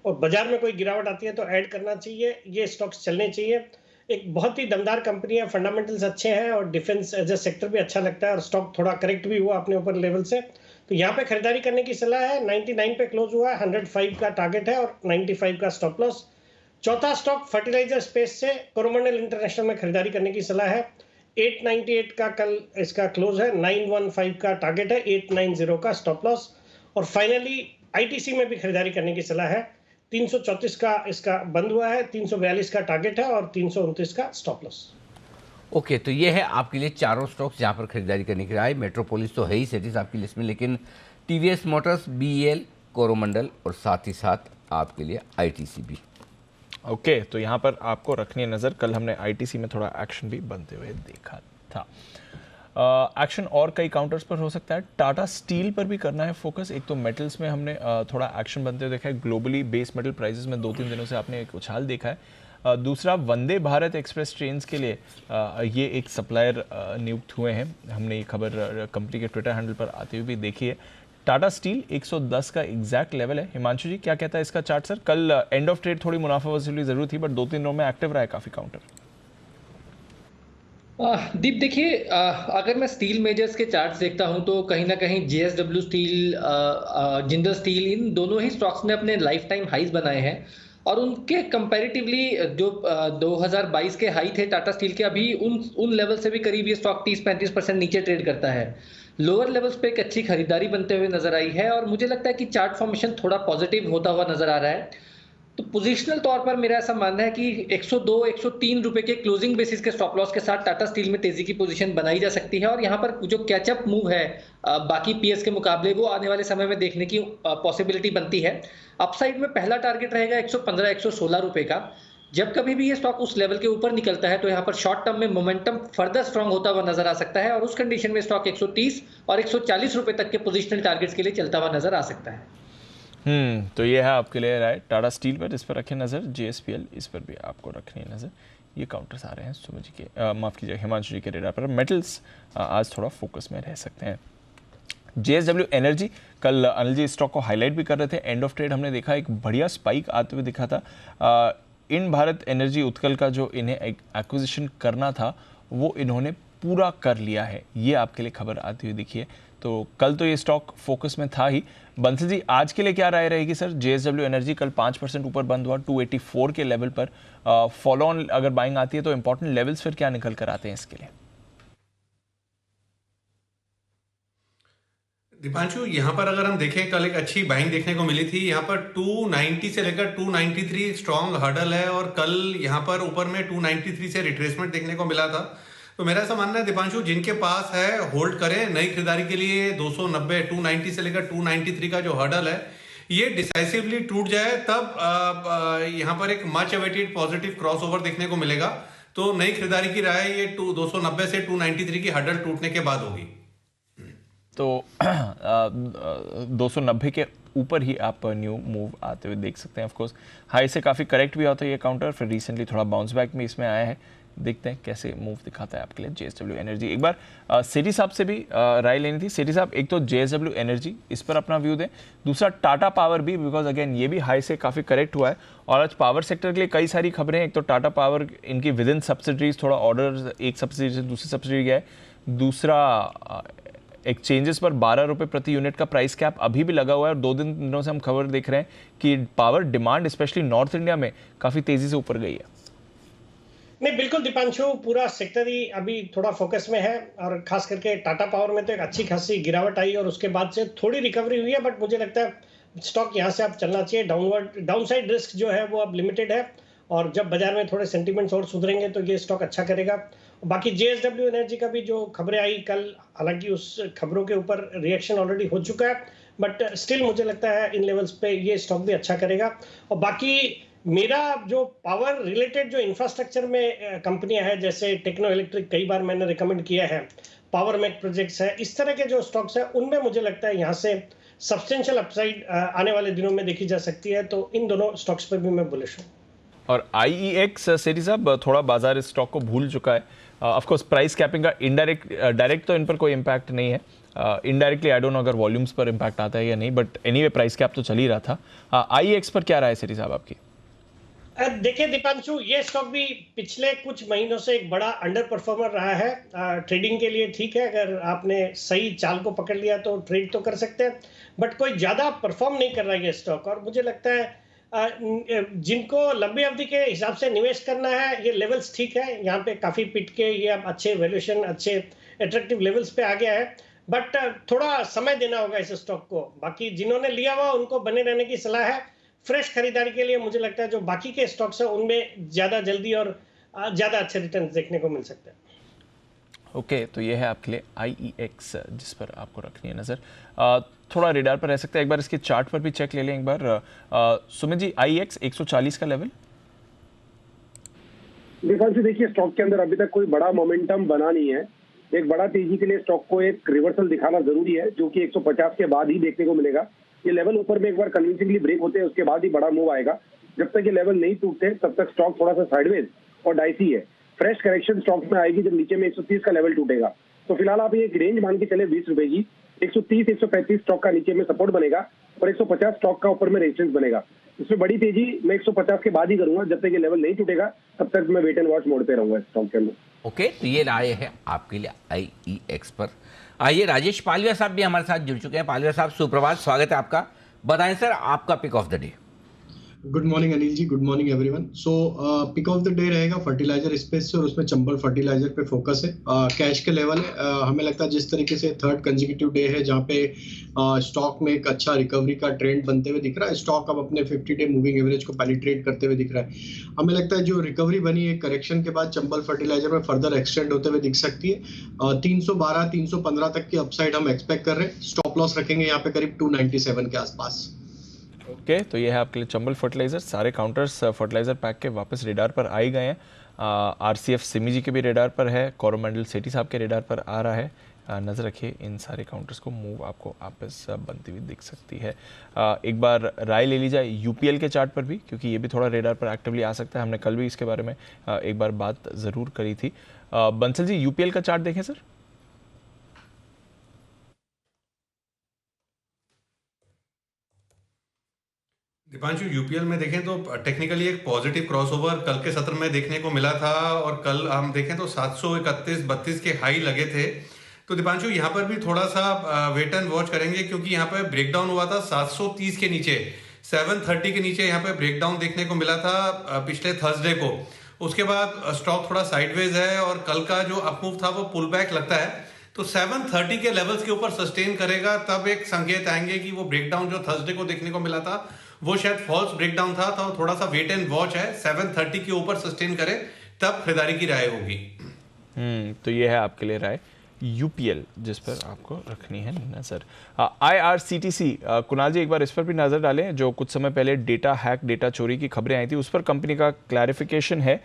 और बाजार में कोई गिरावट आती है तो ऐड करना चाहिए, ये स्टॉक्स चलने चाहिए। एक बहुत ही दमदार कंपनी है, फंडामेंटल्स अच्छे हैं और डिफेंस एज ए सेक्टर भी अच्छा लगता है और स्टॉक थोड़ा करेक्ट भी हुआ अपने ऊपर लेवल से, तो यहाँ पे खरीदारी करने की सलाह है। 99 पे क्लोज हुआ है, 105 का टारगेट है और 95 का स्टॉप लॉस। चौथा स्टॉक फर्टिलाइजर स्पेस से कोरोमंडल इंटरनेशनल में खरीदारी करने की सलाह है। 898 का कल इसका क्लोज है, 915 का टारगेट है, 890 का स्टॉप लॉस। और फाइनली आईटीसी में भी खरीदारी करने की सलाह है। 334 का इसका बंद हुआ है, 342 का टारगेट है और 329 का स्टॉप लॉस। ओके, तो ये है आपके लिए चारों स्टॉक्स जहां पर खरीदारी करने की राय। मेट्रोपोलिस तो है ही सेठी आपकी लिस्ट में, लेकिन टीवीएस मोटर्स, BEL, कोरोमंडल और साथ ही साथ आपके लिए ITC भी। ओके, तो यहाँ पर आपको रखनी है नज़र। कल हमने ITC में थोड़ा एक्शन भी बनते हुए देखा था। एक्शन और कई काउंटर्स पर हो सकता है। टाटा स्टील पर भी करना है फोकस। एक तो मेटल्स में हमने थोड़ा एक्शन बनते हुए देखा है। ग्लोबली बेस मेटल प्राइसेस में 2-3 दिनों से आपने एक उछाल देखा है। दूसरा, वंदे भारत एक्सप्रेस ट्रेन्स के लिए ये एक सप्लायर नियुक्त हुए हैं। हमने ये खबर कंपनी के ट्विटर हैंडल पर आते हुए भी देखी है। टाटा स्टील 110 का एग्जैक्ट लेवल है। हिमांशु जी क्या कहता है इसका चार्ट सर? कल एंड ऑफ ट्रेड थोड़ी मुनाफा वसूली जरूर थी, बट 2-3 दिनों में एक्टिव रहा है काफी काउंटर। दीप देखिए, अगर मैं स्टील मेजर्स के चार्ट्स देखता हूं तो कहीं ना कहीं JSW स्टील, जिंदल स्टील, इन दोनों ही स्टॉक्स ने अपने लाइफ टाइम हाईज बनाए हैं और उनके कंपैरेटिवली जो 2022 के हाई थे टाटा स्टील के, अभी उन लेवल से भी करीब ये स्टॉक 30-35% नीचे ट्रेड करता है। लोअर लेवल्स पे एक अच्छी खरीदारी बनते हुए नजर आई है और मुझे लगता है कि चार्ट फॉर्मेशन थोड़ा पॉजिटिव होता हुआ नजर आ रहा है। तो पोजिशनल तौर पर मेरा ऐसा मानना है कि 102 103 रुपए के क्लोजिंग बेसिस के स्टॉप लॉस के साथ टाटा स्टील में तेजी की पोजीशन बनाई जा सकती है, और यहाँ पर जो कैचअप मूव है बाकी पीएस के मुकाबले वो आने वाले समय में देखने की पॉसिबिलिटी बनती है। अपसाइड में पहला टारगेट रहेगा 115 116 रुपए का। जब कभी भी ये स्टॉक उस लेवल के ऊपर निकलता है तो यहाँ पर शॉर्ट टर्म में मोमेंटम फर्दर स्ट्रांग होता हुआ नजर आ सकता है, और उस कंडीशन में स्टॉक 130 और 140 रुपए तक के पोजिशनल टारगेट्स के लिए चलता हुआ नजर आ सकता है। तो ये है आपके लिए राय। टाटा स्टील पर इस पर रखें नज़र, JSPL इस पर भी आपको रखनी है नज़र। ये काउंटर्स आ रहे हैं सुमित जी के, माफ़ कीजिए हिमांशु जी के रेडार पर। मेटल्स आज थोड़ा फोकस में रह सकते हैं। JSW एनर्जी, कल अनिल जी स्टॉक को हाईलाइट भी कर रहे थे, एंड ऑफ ट्रेड हमने देखा एक बढ़िया स्पाइक आते हुए दिखा था। इन भारत एनर्जी उत्कल का जो इन्हें एक्विजिशन करना था वो इन्होंने पूरा कर लिया है, ये आपके लिए खबर आती हुई दिखी है। तो कल तो ये स्टॉक फोकस में था ही। बंसल जी आज के लिए क्या राय रहेगी सर? JSW एनर्जी कल 5% ऊपर बंद हुआ 284 के लेवल पर। फॉलो ऑन अगर बाइंग आती है तो इंपॉर्टेंट लेवल्स फिर क्या निकल कर आते हैं इसके लिए? दीपांशु, यहाँ पर अगर हम देखें कल एक अच्छी बाइंग देखने को मिली थी। यहाँ पर 290 से लेकर 293 स्ट्रॉन्ग हर्डल है, और कल यहाँ पर ऊपर में 293 से रिट्रेसमेंट देखने को मिला था। तो मेरा ऐसा मानना है दीपांशु, जिनके पास है होल्ड करें। नई खरीदारी के लिए 290 290 से लेकर 293 का जो हर्डल है ये डिसाइसिवली टूट जाए तब यहाँ पर एक मच अवेटेड पॉजिटिव क्रॉसओवर देखने को मिलेगा। तो नई खरीदारी की राय ये 290 से 293 की हर्डल टूटने के बाद होगी। तो 290 के ऊपर ही आप न्यू मूव आते हुए देख सकते हैं। ऑफ कोर्स हाई से काफ़ी करेक्ट भी होता है ये काउंटर, फिर रिसेंटली थोड़ा बाउंस बैक में इसमें आया है। देखते हैं कैसे मूव दिखाता है आपके लिए JSW एनर्जी। एक बार सेठी साहब से भी राय लेनी थी। सेठी साहब, एक तो JSW एनर्जी इस पर अपना व्यू दें, दूसरा टाटा पावर भी, बिकॉज अगेन ये भी हाई से काफ़ी करेक्ट हुआ है, और आज पावर सेक्टर के लिए कई सारी खबरें हैं। एक तो टाटा पावर इनकी विद इन सब्सिडरीज थोड़ा ऑर्डर एक सब्सिडी से दूसरी सब्सिडी गया है, दूसरा एक्सचेंजेस पर 12 रुपये प्रति यूनिट का प्राइस कैप अभी भी लगा हुआ है, और 2 दिनों से हम खबर देख रहे हैं कि power demand specially north India में काफ़ी तेज़ी से ऊपर गई है। नहीं, बिल्कुल दीपांशु, पूरा सेक्टर ही अभी थोड़ा फोकस में है, और खास करके टाटा पावर में तो एक अच्छी खासी गिरावट आई और उसके बाद से थोड़ी रिकवरी हुई है। बट मुझे लगता है स्टॉक यहाँ से अब चलना चाहिए। डाउनसाइड रिस्क जो है वो अब लिमिटेड है, और जब बाजार में थोड़े सेंटीमेंट्स और सुधरेंगे तो ये स्टॉक अच्छा करेगा। बाकी JSW एनर्जी का भी जो खबरें आई कल, हालांकि उस खबरों के ऊपर रिएक्शन ऑलरेडी हो चुका है, बट स्टिल मुझे लगता है इन लेवल्स पे ये स्टॉक भी अच्छा करेगा। और बाकी मेरा जो पावर रिलेटेड जो इंफ्रास्ट्रक्चर में कंपनियां हैं, जैसे टेक्नो इलेक्ट्रिक कई बार मैंने रिकमेंड किया है, पावर मैक प्रोजेक्ट्स है, इस तरह के जो स्टॉक्स हैं उनमें मुझे लगता है यहाँ से सब्सटेंशियल अपसाइड आने वाले दिनों में देखी जा सकती है। तो इन दोनों स्टॉक्स पर भी मैं बुलिश हूँ। और IEX सेठी साहब, थोड़ा बाजार इस स्टॉक को भूल चुका है। ऑफ कोर्स प्राइस कैपिंग का डायरेक्ट तो इन पर कोई इम्पैक्ट नहीं है, इनडायरेक्टली आई डोंट नो अगर वॉल्यूम्स पर इम्पैक्ट आता है या नहीं, बट एनीवे प्राइस कैप तो चल ही रहा था। IEX पर क्या राय है सेठी साहब आपकी? देखिए दीपांशु, ये स्टॉक भी पिछले कुछ महीनों से एक बड़ा अंडर परफॉर्मर रहा है। ट्रेडिंग के लिए ठीक है, अगर आपने सही चाल को पकड़ लिया तो ट्रेड तो कर सकते हैं, बट कोई ज़्यादा परफॉर्म नहीं कर रहा है ये स्टॉक। और मुझे लगता है जिनको लंबी अवधि के हिसाब से निवेश करना है, ये लेवल्स ठीक है, यहाँ पे काफ़ी पिट के ये अब अच्छे वैल्यूएशन, अच्छे अट्रैक्टिव लेवल्स पे आ गया है, बट थोड़ा समय देना होगा इस स्टॉक को। बाकी जिन्होंने लिया हुआ उनको बने रहने की सलाह है। फ्रेश खरीदारी के लिए मुझे लगता है जो बाकी के स्टॉक्स हैं उनमें ज़्यादा जल्दी और ज़्यादा अच्छे रिटर्न देखने को मिल सकते हैं। ओके, तो ये है आपके लिए IEX जिस पर आपको रखनी है नज़र। थोड़ा रेडार पर रह सकता है, एक बार इसके चार्ट पर भी चेक ले लें एक बार। सुमित जी, IEX 140 का लेवल? देखिए स्टॉक के अंदर अभी तक कोई बड़ा मोमेंटम बना नहीं है। एक बड़ा तेजी के लिए स्टॉक को एक रिवर्सल दिखाना जरूरी है, जो कि 150 के बाद ही देखने को मिलेगा। ये लेवल ऊपर में एक बार कन्विंसिंगली ब्रेक होते हैं, उसके बाद ही बड़ा मूव आएगा। जब तक ये लेवल नहीं टूटते तब तक स्टॉक थोड़ा सा साइडवेज और डाइसी है। फ्रेश करेक्शन स्टॉक में आएगी जब नीचे में 130 का लेवल टूटेगा। तो फिलहाल आप ये एक रेंज मान के चले 20 रुपए की, 130 135 स्टॉक का नीचे में सपोर्ट बनेगा और 150 स्टॉक का ऊपर में रेजिस्टेंस बनेगा। इसमें बड़ी तेजी मैं 150 के बाद ही करूंगा। जब तक ये लेवल नहीं टूटेगा तब तक मैं वेट एंड वॉच मोड पे रहूंगा स्टॉक के अंदर। ओके, तो ये राय है आपके लिए IEX पर। आइए, राजेश पालिया साहब भी हमारे साथ जुड़ चुके हैं। पालिया साहब, सुप्रभात, स्वागत है आपका। बताएं सर, आपका pick of the day. Good morning Anil ji, good morning everyone. So pick of the day रहेगा फर्टिलाइजर स्पेस से और उसमें चंबल फर्टिलाइजर पे फोकस है। कैश के लेवल है, हमें लगता है जिस तरीके से थर्ड कंसेक्यूटिव डे है जहाँ पे स्टॉक में एक अच्छा रिकवरी का ट्रेंड बनते हुए दिख रहा है। स्टॉक अब अपने 50 डे मूविंग एवरेज को पेनिट्रेट करते हुए दिख रहा है। हमें लगता है जो रिकवरी बनी है करेक्शन के बाद चंबल फर्टिलाइजर में फर्दर एक्सटेंड होते हुए दिख सकती है। 312 315 तक की अपसाइड हम एक्सपेक्ट कर रहे हैं। स्टॉप लॉस रखेंगे यहाँ पे करीब 297 के आसपास। ओके, तो ये है आपके लिए चंबल फर्टिलाइजर। सारे काउंटर्स फर्टिलाइजर पैक के वापस रेडार पर आ ही गए हैं। आरसीएफ सिमी जी के भी रेडार पर है, कोरोमंडल सेठी साहब के रेडार पर आ रहा है। नज़र रखिए इन सारे काउंटर्स को, मूव आपको वापस बनती हुई दिख सकती है। एक बार राय ले ली जाए यूपीएल के चार्ट पर भी, क्योंकि ये भी थोड़ा रेडार पर एक्टिवली आ सकता है। हमने कल भी इसके बारे में एक बार बात ज़रूर करी थी। बंसल जी, यूपीएल का चार्ट देखें सर। दीपांशु, यूपीएल में देखें तो टेक्निकली एक पॉजिटिव क्रॉसओवर कल के सत्र में देखने को मिला था और कल हम देखें तो 731-32 के हाई लगे थे। तो दीपांशु यहाँ पर भी थोड़ा सा वेट एंड वॉच करेंगे, क्योंकि यहाँ पर ब्रेकडाउन हुआ था 730 के नीचे, 730 के नीचे यहाँ पे ब्रेकडाउन देखने को मिला था पिछले थर्सडे को। उसके बाद स्टॉक थोड़ा साइडवेज है और कल का जो अपमूव था वो पुल बैक लगता है। तो 730 के लेवल्स के ऊपर सस्टेन करेगा तब एक संकेत आएंगे कि वो ब्रेकडाउन जो थर्सडे को देखने को मिला था वो शायद फॉल्स ब्रेकडाउन था। तो थोड़ा सा वेट एंड वॉच है, 730 के ऊपर सस्टेन करे तब खरीदारी की राय होगी। तो ये है आपके लिए राय यूपीएल, जिस पर आपको रखनी है नजर। आईआरसीटीसी, कुणाल जी एक बार इस पर भी नजर डालें। जो कुछ समय पहले डेटा हैक, डेटा चोरी की खबरें आई थी, उस पर कंपनी का क्लैरिफिकेशन है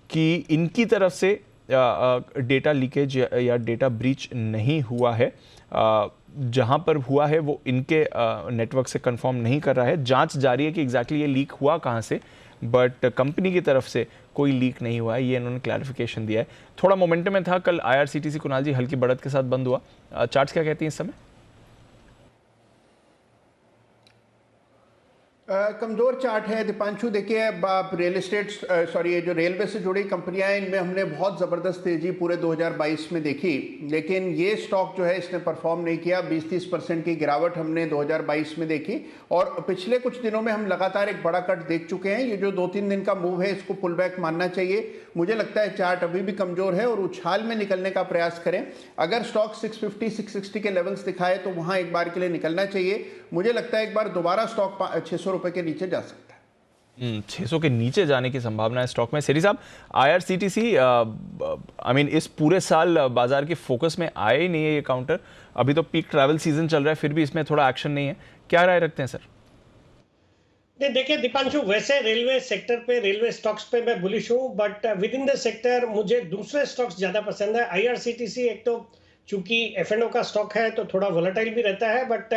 कि इनकी तरफ से डेटा लीकेज या डेटा ब्रीच नहीं हुआ है। जहां पर हुआ है वो इनके नेटवर्क से कंफर्म नहीं कर रहा है। जांच जारी है कि एग्जैक्टली ये लीक हुआ कहां से, बट कंपनी की तरफ से कोई लीक नहीं हुआ है, ये इन्होंने क्लैरिफिकेशन दिया है। थोड़ा मोमेंटम में था कल आईआरसीटीसी, कुणाल जी हल्की बढ़त के साथ बंद हुआ। चार्ट्स क्या कहती हैं इस समय? कमज़ोर चार्ट है दीपांशु। देखिए अब आप रियल एस्टेट ये जो रेलवे से जुड़ी कंपनियां हैं इनमें हमने बहुत ज़बरदस्त तेज़ी पूरे 2022 में देखी, लेकिन ये स्टॉक जो है इसने परफॉर्म नहीं किया। 20-30% की गिरावट हमने 2022 में देखी और पिछले कुछ दिनों में हम लगातार एक बड़ा कट देख चुके हैं। ये जो 2-3 दिन का मूव है इसको पुल बैक मानना चाहिए। मुझे लगता है चार्ट अभी भी कमज़ोर है और उछाल में निकलने का प्रयास करें। अगर स्टॉक 650-660 के लेवल्स दिखाए तो वहाँ एक बार के लिए निकलना चाहिए। मुझे लगता है एक बार दोबारा स्टॉक 600 रुपए के नीचे जा सकता है। 600 के नीचे जाने की संभावना है स्टॉक में। सेठी साहब, आईआरसीटीसी इस पूरे साल बाजार के फोकस में आए ही नहीं है ये काउंटर। अभी तो पीक ट्रैवल सीजन चल रहा है, फिर भी इसमें थोड़ा एक्शन नहीं है। क्या राय रखते हैं सर? देखिए दीपांशु, वैसे रेलवे सेक्टर पे, रेलवे स्टॉक्स पे मैं बुलिश हूँ, but with in the sector मुझे दूसरे स्टॉक्स ज्यादा पसंद है। आईआरसीटीसी एक तो चूंकि एफएनओ का स्टॉक है तो थोड़ा वोलेटाइल भी रहता है, बट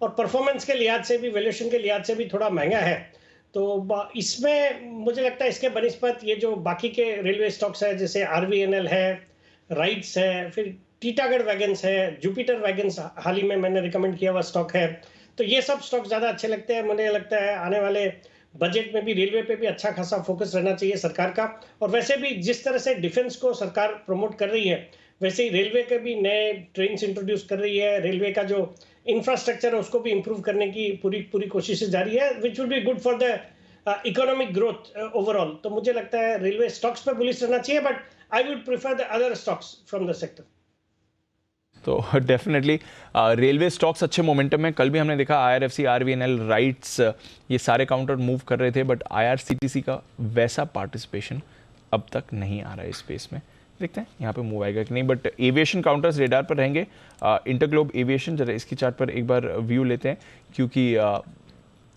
और परफॉर्मेंस के लिहाज से भी, वैल्यूएशन के लिहाज से भी थोड़ा महंगा है। तो इसमें मुझे लगता है इसके बनिस्पत ये जो बाकी के रेलवे स्टॉक्स है जैसे आरवीएनएल है, राइट्स है, फिर टीटागढ़ वैगन्स है, जुपिटर वैगन्स हाल ही में मैंने रिकमेंड किया हुआ स्टॉक है, तो ये सब स्टॉक ज़्यादा अच्छे लगते हैं। मुझे लगता है आने वाले बजट में भी रेलवे पे भी अच्छा खासा फोकस रहना चाहिए सरकार का। और वैसे भी जिस तरह से डिफेंस को सरकार प्रमोट कर रही है, वैसे ही रेलवे के भी नए ट्रेन्स इंट्रोड्यूस कर रही है। रेलवे का जो इंफ्रास्ट्रक्चर है उसको भी इंप्रूव करने की पूरी कोशिशें जारी है, which would be good for the economic growth overall. तो मुझे लगता है रेलवे स्टॉक्स पे बुलिश रहना चाहिए, but I would prefer the other stocks from the sector. तो डेफिनेटली रेलवे स्टॉक्स अच्छे मोमेंटम में। कल भी हमने देखा आईआरएफसी, आरवीएनएल, राइट्स, ये सारे काउंटर मूव कर रहे थे, बट आईआरसीटीसी का वैसा पार्टिसिपेशन अब तक नहीं आ रहा है इस स्पेस में। देखते हैं यहाँ पे मूव आएगा कि नहीं। बट एविएशन काउंटर्स रेडार पर रहेंगे। इंटरग्लोब एविएशन, जरा इसकी चार्ट पर एक बार व्यू लेते हैं, क्योंकि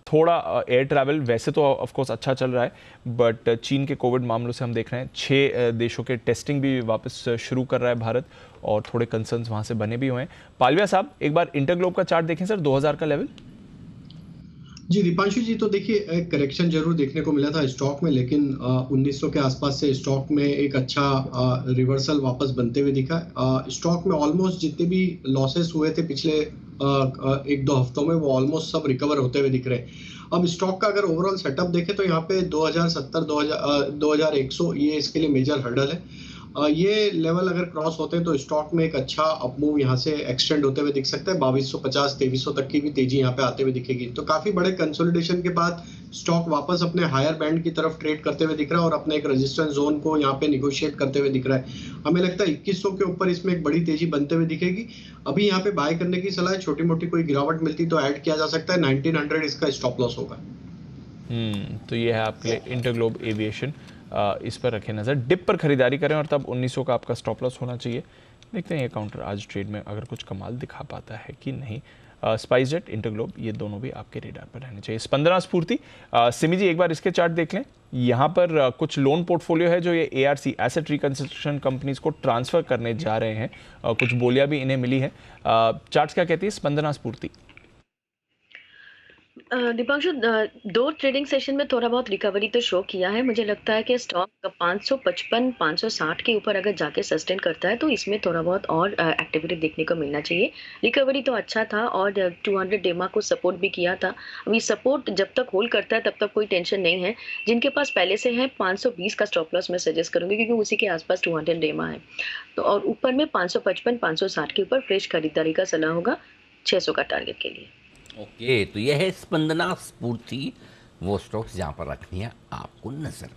थोड़ा एयर ट्रैवल वैसे तो ऑफ कोर्स अच्छा चल रहा है, बट चीन के कोविड मामलों से हम देख रहे हैं 6 देशों के टेस्टिंग भी वापस शुरू कर रहा है भारत, और थोड़े कंसर्न्स वहाँ से बने भी हुए हैं। पालविया साहब, एक बार इंटरग्लोब का चार्ट देखें सर, 2000 का लेवल। जी दीपांशु जी, तो देखिए एक करेक्शन जरूर देखने को मिला था स्टॉक में, लेकिन 1900 के आसपास से स्टॉक में एक अच्छा रिवर्सल वापस बनते हुए दिखा। स्टॉक में ऑलमोस्ट जितने भी लॉसेस हुए थे पिछले 1-2 हफ्तों में वो ऑलमोस्ट सब रिकवर होते हुए दिख रहे हैं। अब स्टॉक का अगर ओवरऑल सेटअप देखें तो यहाँ पे 2100 ये इसके लिए मेजर हर्डल है। ये लेवल अगर क्रॉस होते हैं तो स्टॉक में एक अच्छा अपमूव यहाँ से एक्सटेंड होते हुए दिख सकता है। 2250-2300 तक की भी तेजी यहाँ पे आते हुए दिखेगी। तो काफी बड़े कंसोलिडेशन के बाद स्टॉक वापस अपने हायर बैंड की तरफ ट्रेड करते हुए दिख रहा है और अपने एक रेजिस्टेंस जोन को यहाँ पे निगोशिएट करते हुए दिख रहा है। हमें लगता है 2100 के ऊपर इसमें एक बड़ी तेजी बनते हुए दिखेगी। अभी यहाँ पे बाय करने की सलाह है, छोटी मोटी कोई गिरावट मिलती तो ऐड किया जा सकता है। 1900 इसका स्टॉप लॉस होगा। तो ये है आपके लिए इंटरग्लोब एविएशन, इस पर रखें नज़र, डिप पर खरीदारी करें और तब 1900 का आपका स्टॉप लॉस होना चाहिए। देखते हैं ये काउंटर आज ट्रेड में अगर कुछ कमाल दिखा पाता है कि नहीं। स्पाइसजेट, इंटरग्लोब, ये दोनों भी आपके रेडार पर रहने चाहिए। स्पंदना स्फूर्ति, सिमी जी एक बार इसके चार्ट देख लें। यहाँ पर कुछ लोन पोर्टफोलियो है जो ये ARC एसेट रिकंस्ट्रक्शन कंपनीज को ट्रांसफर करने जा रहे हैं, कुछ बोलियां भी इन्हें मिली है। चार्ट्स क्या कहती है स्पंदना स्फूर्ति? दीपांशु, दो ट्रेडिंग सेशन में थोड़ा बहुत रिकवरी तो शो किया है। मुझे लगता है कि स्टॉक 555 560 के ऊपर अगर जाके सस्टेन करता है तो इसमें थोड़ा बहुत और एक्टिविटी देखने को मिलना चाहिए। रिकवरी तो अच्छा था और 200 डेमा को सपोर्ट भी किया था। अभी सपोर्ट जब तक होल्ड करता है तब तक कोई टेंशन नहीं है। जिनके पास पहले से है 520 का स्टॉप लॉस मैं सजेस्ट करूंगी क्योंकि उसी के आसपास 200 डेमा है। तो और ऊपर में 555 560 के ऊपर फ्रेश खरीदारी का सलाह होगा 600 का टारगेट के लिए। ओके, तो यह है स्पंदना स्फूर्ति, वो स्टॉक्स जहाँ पर रखनी है आपको नजर।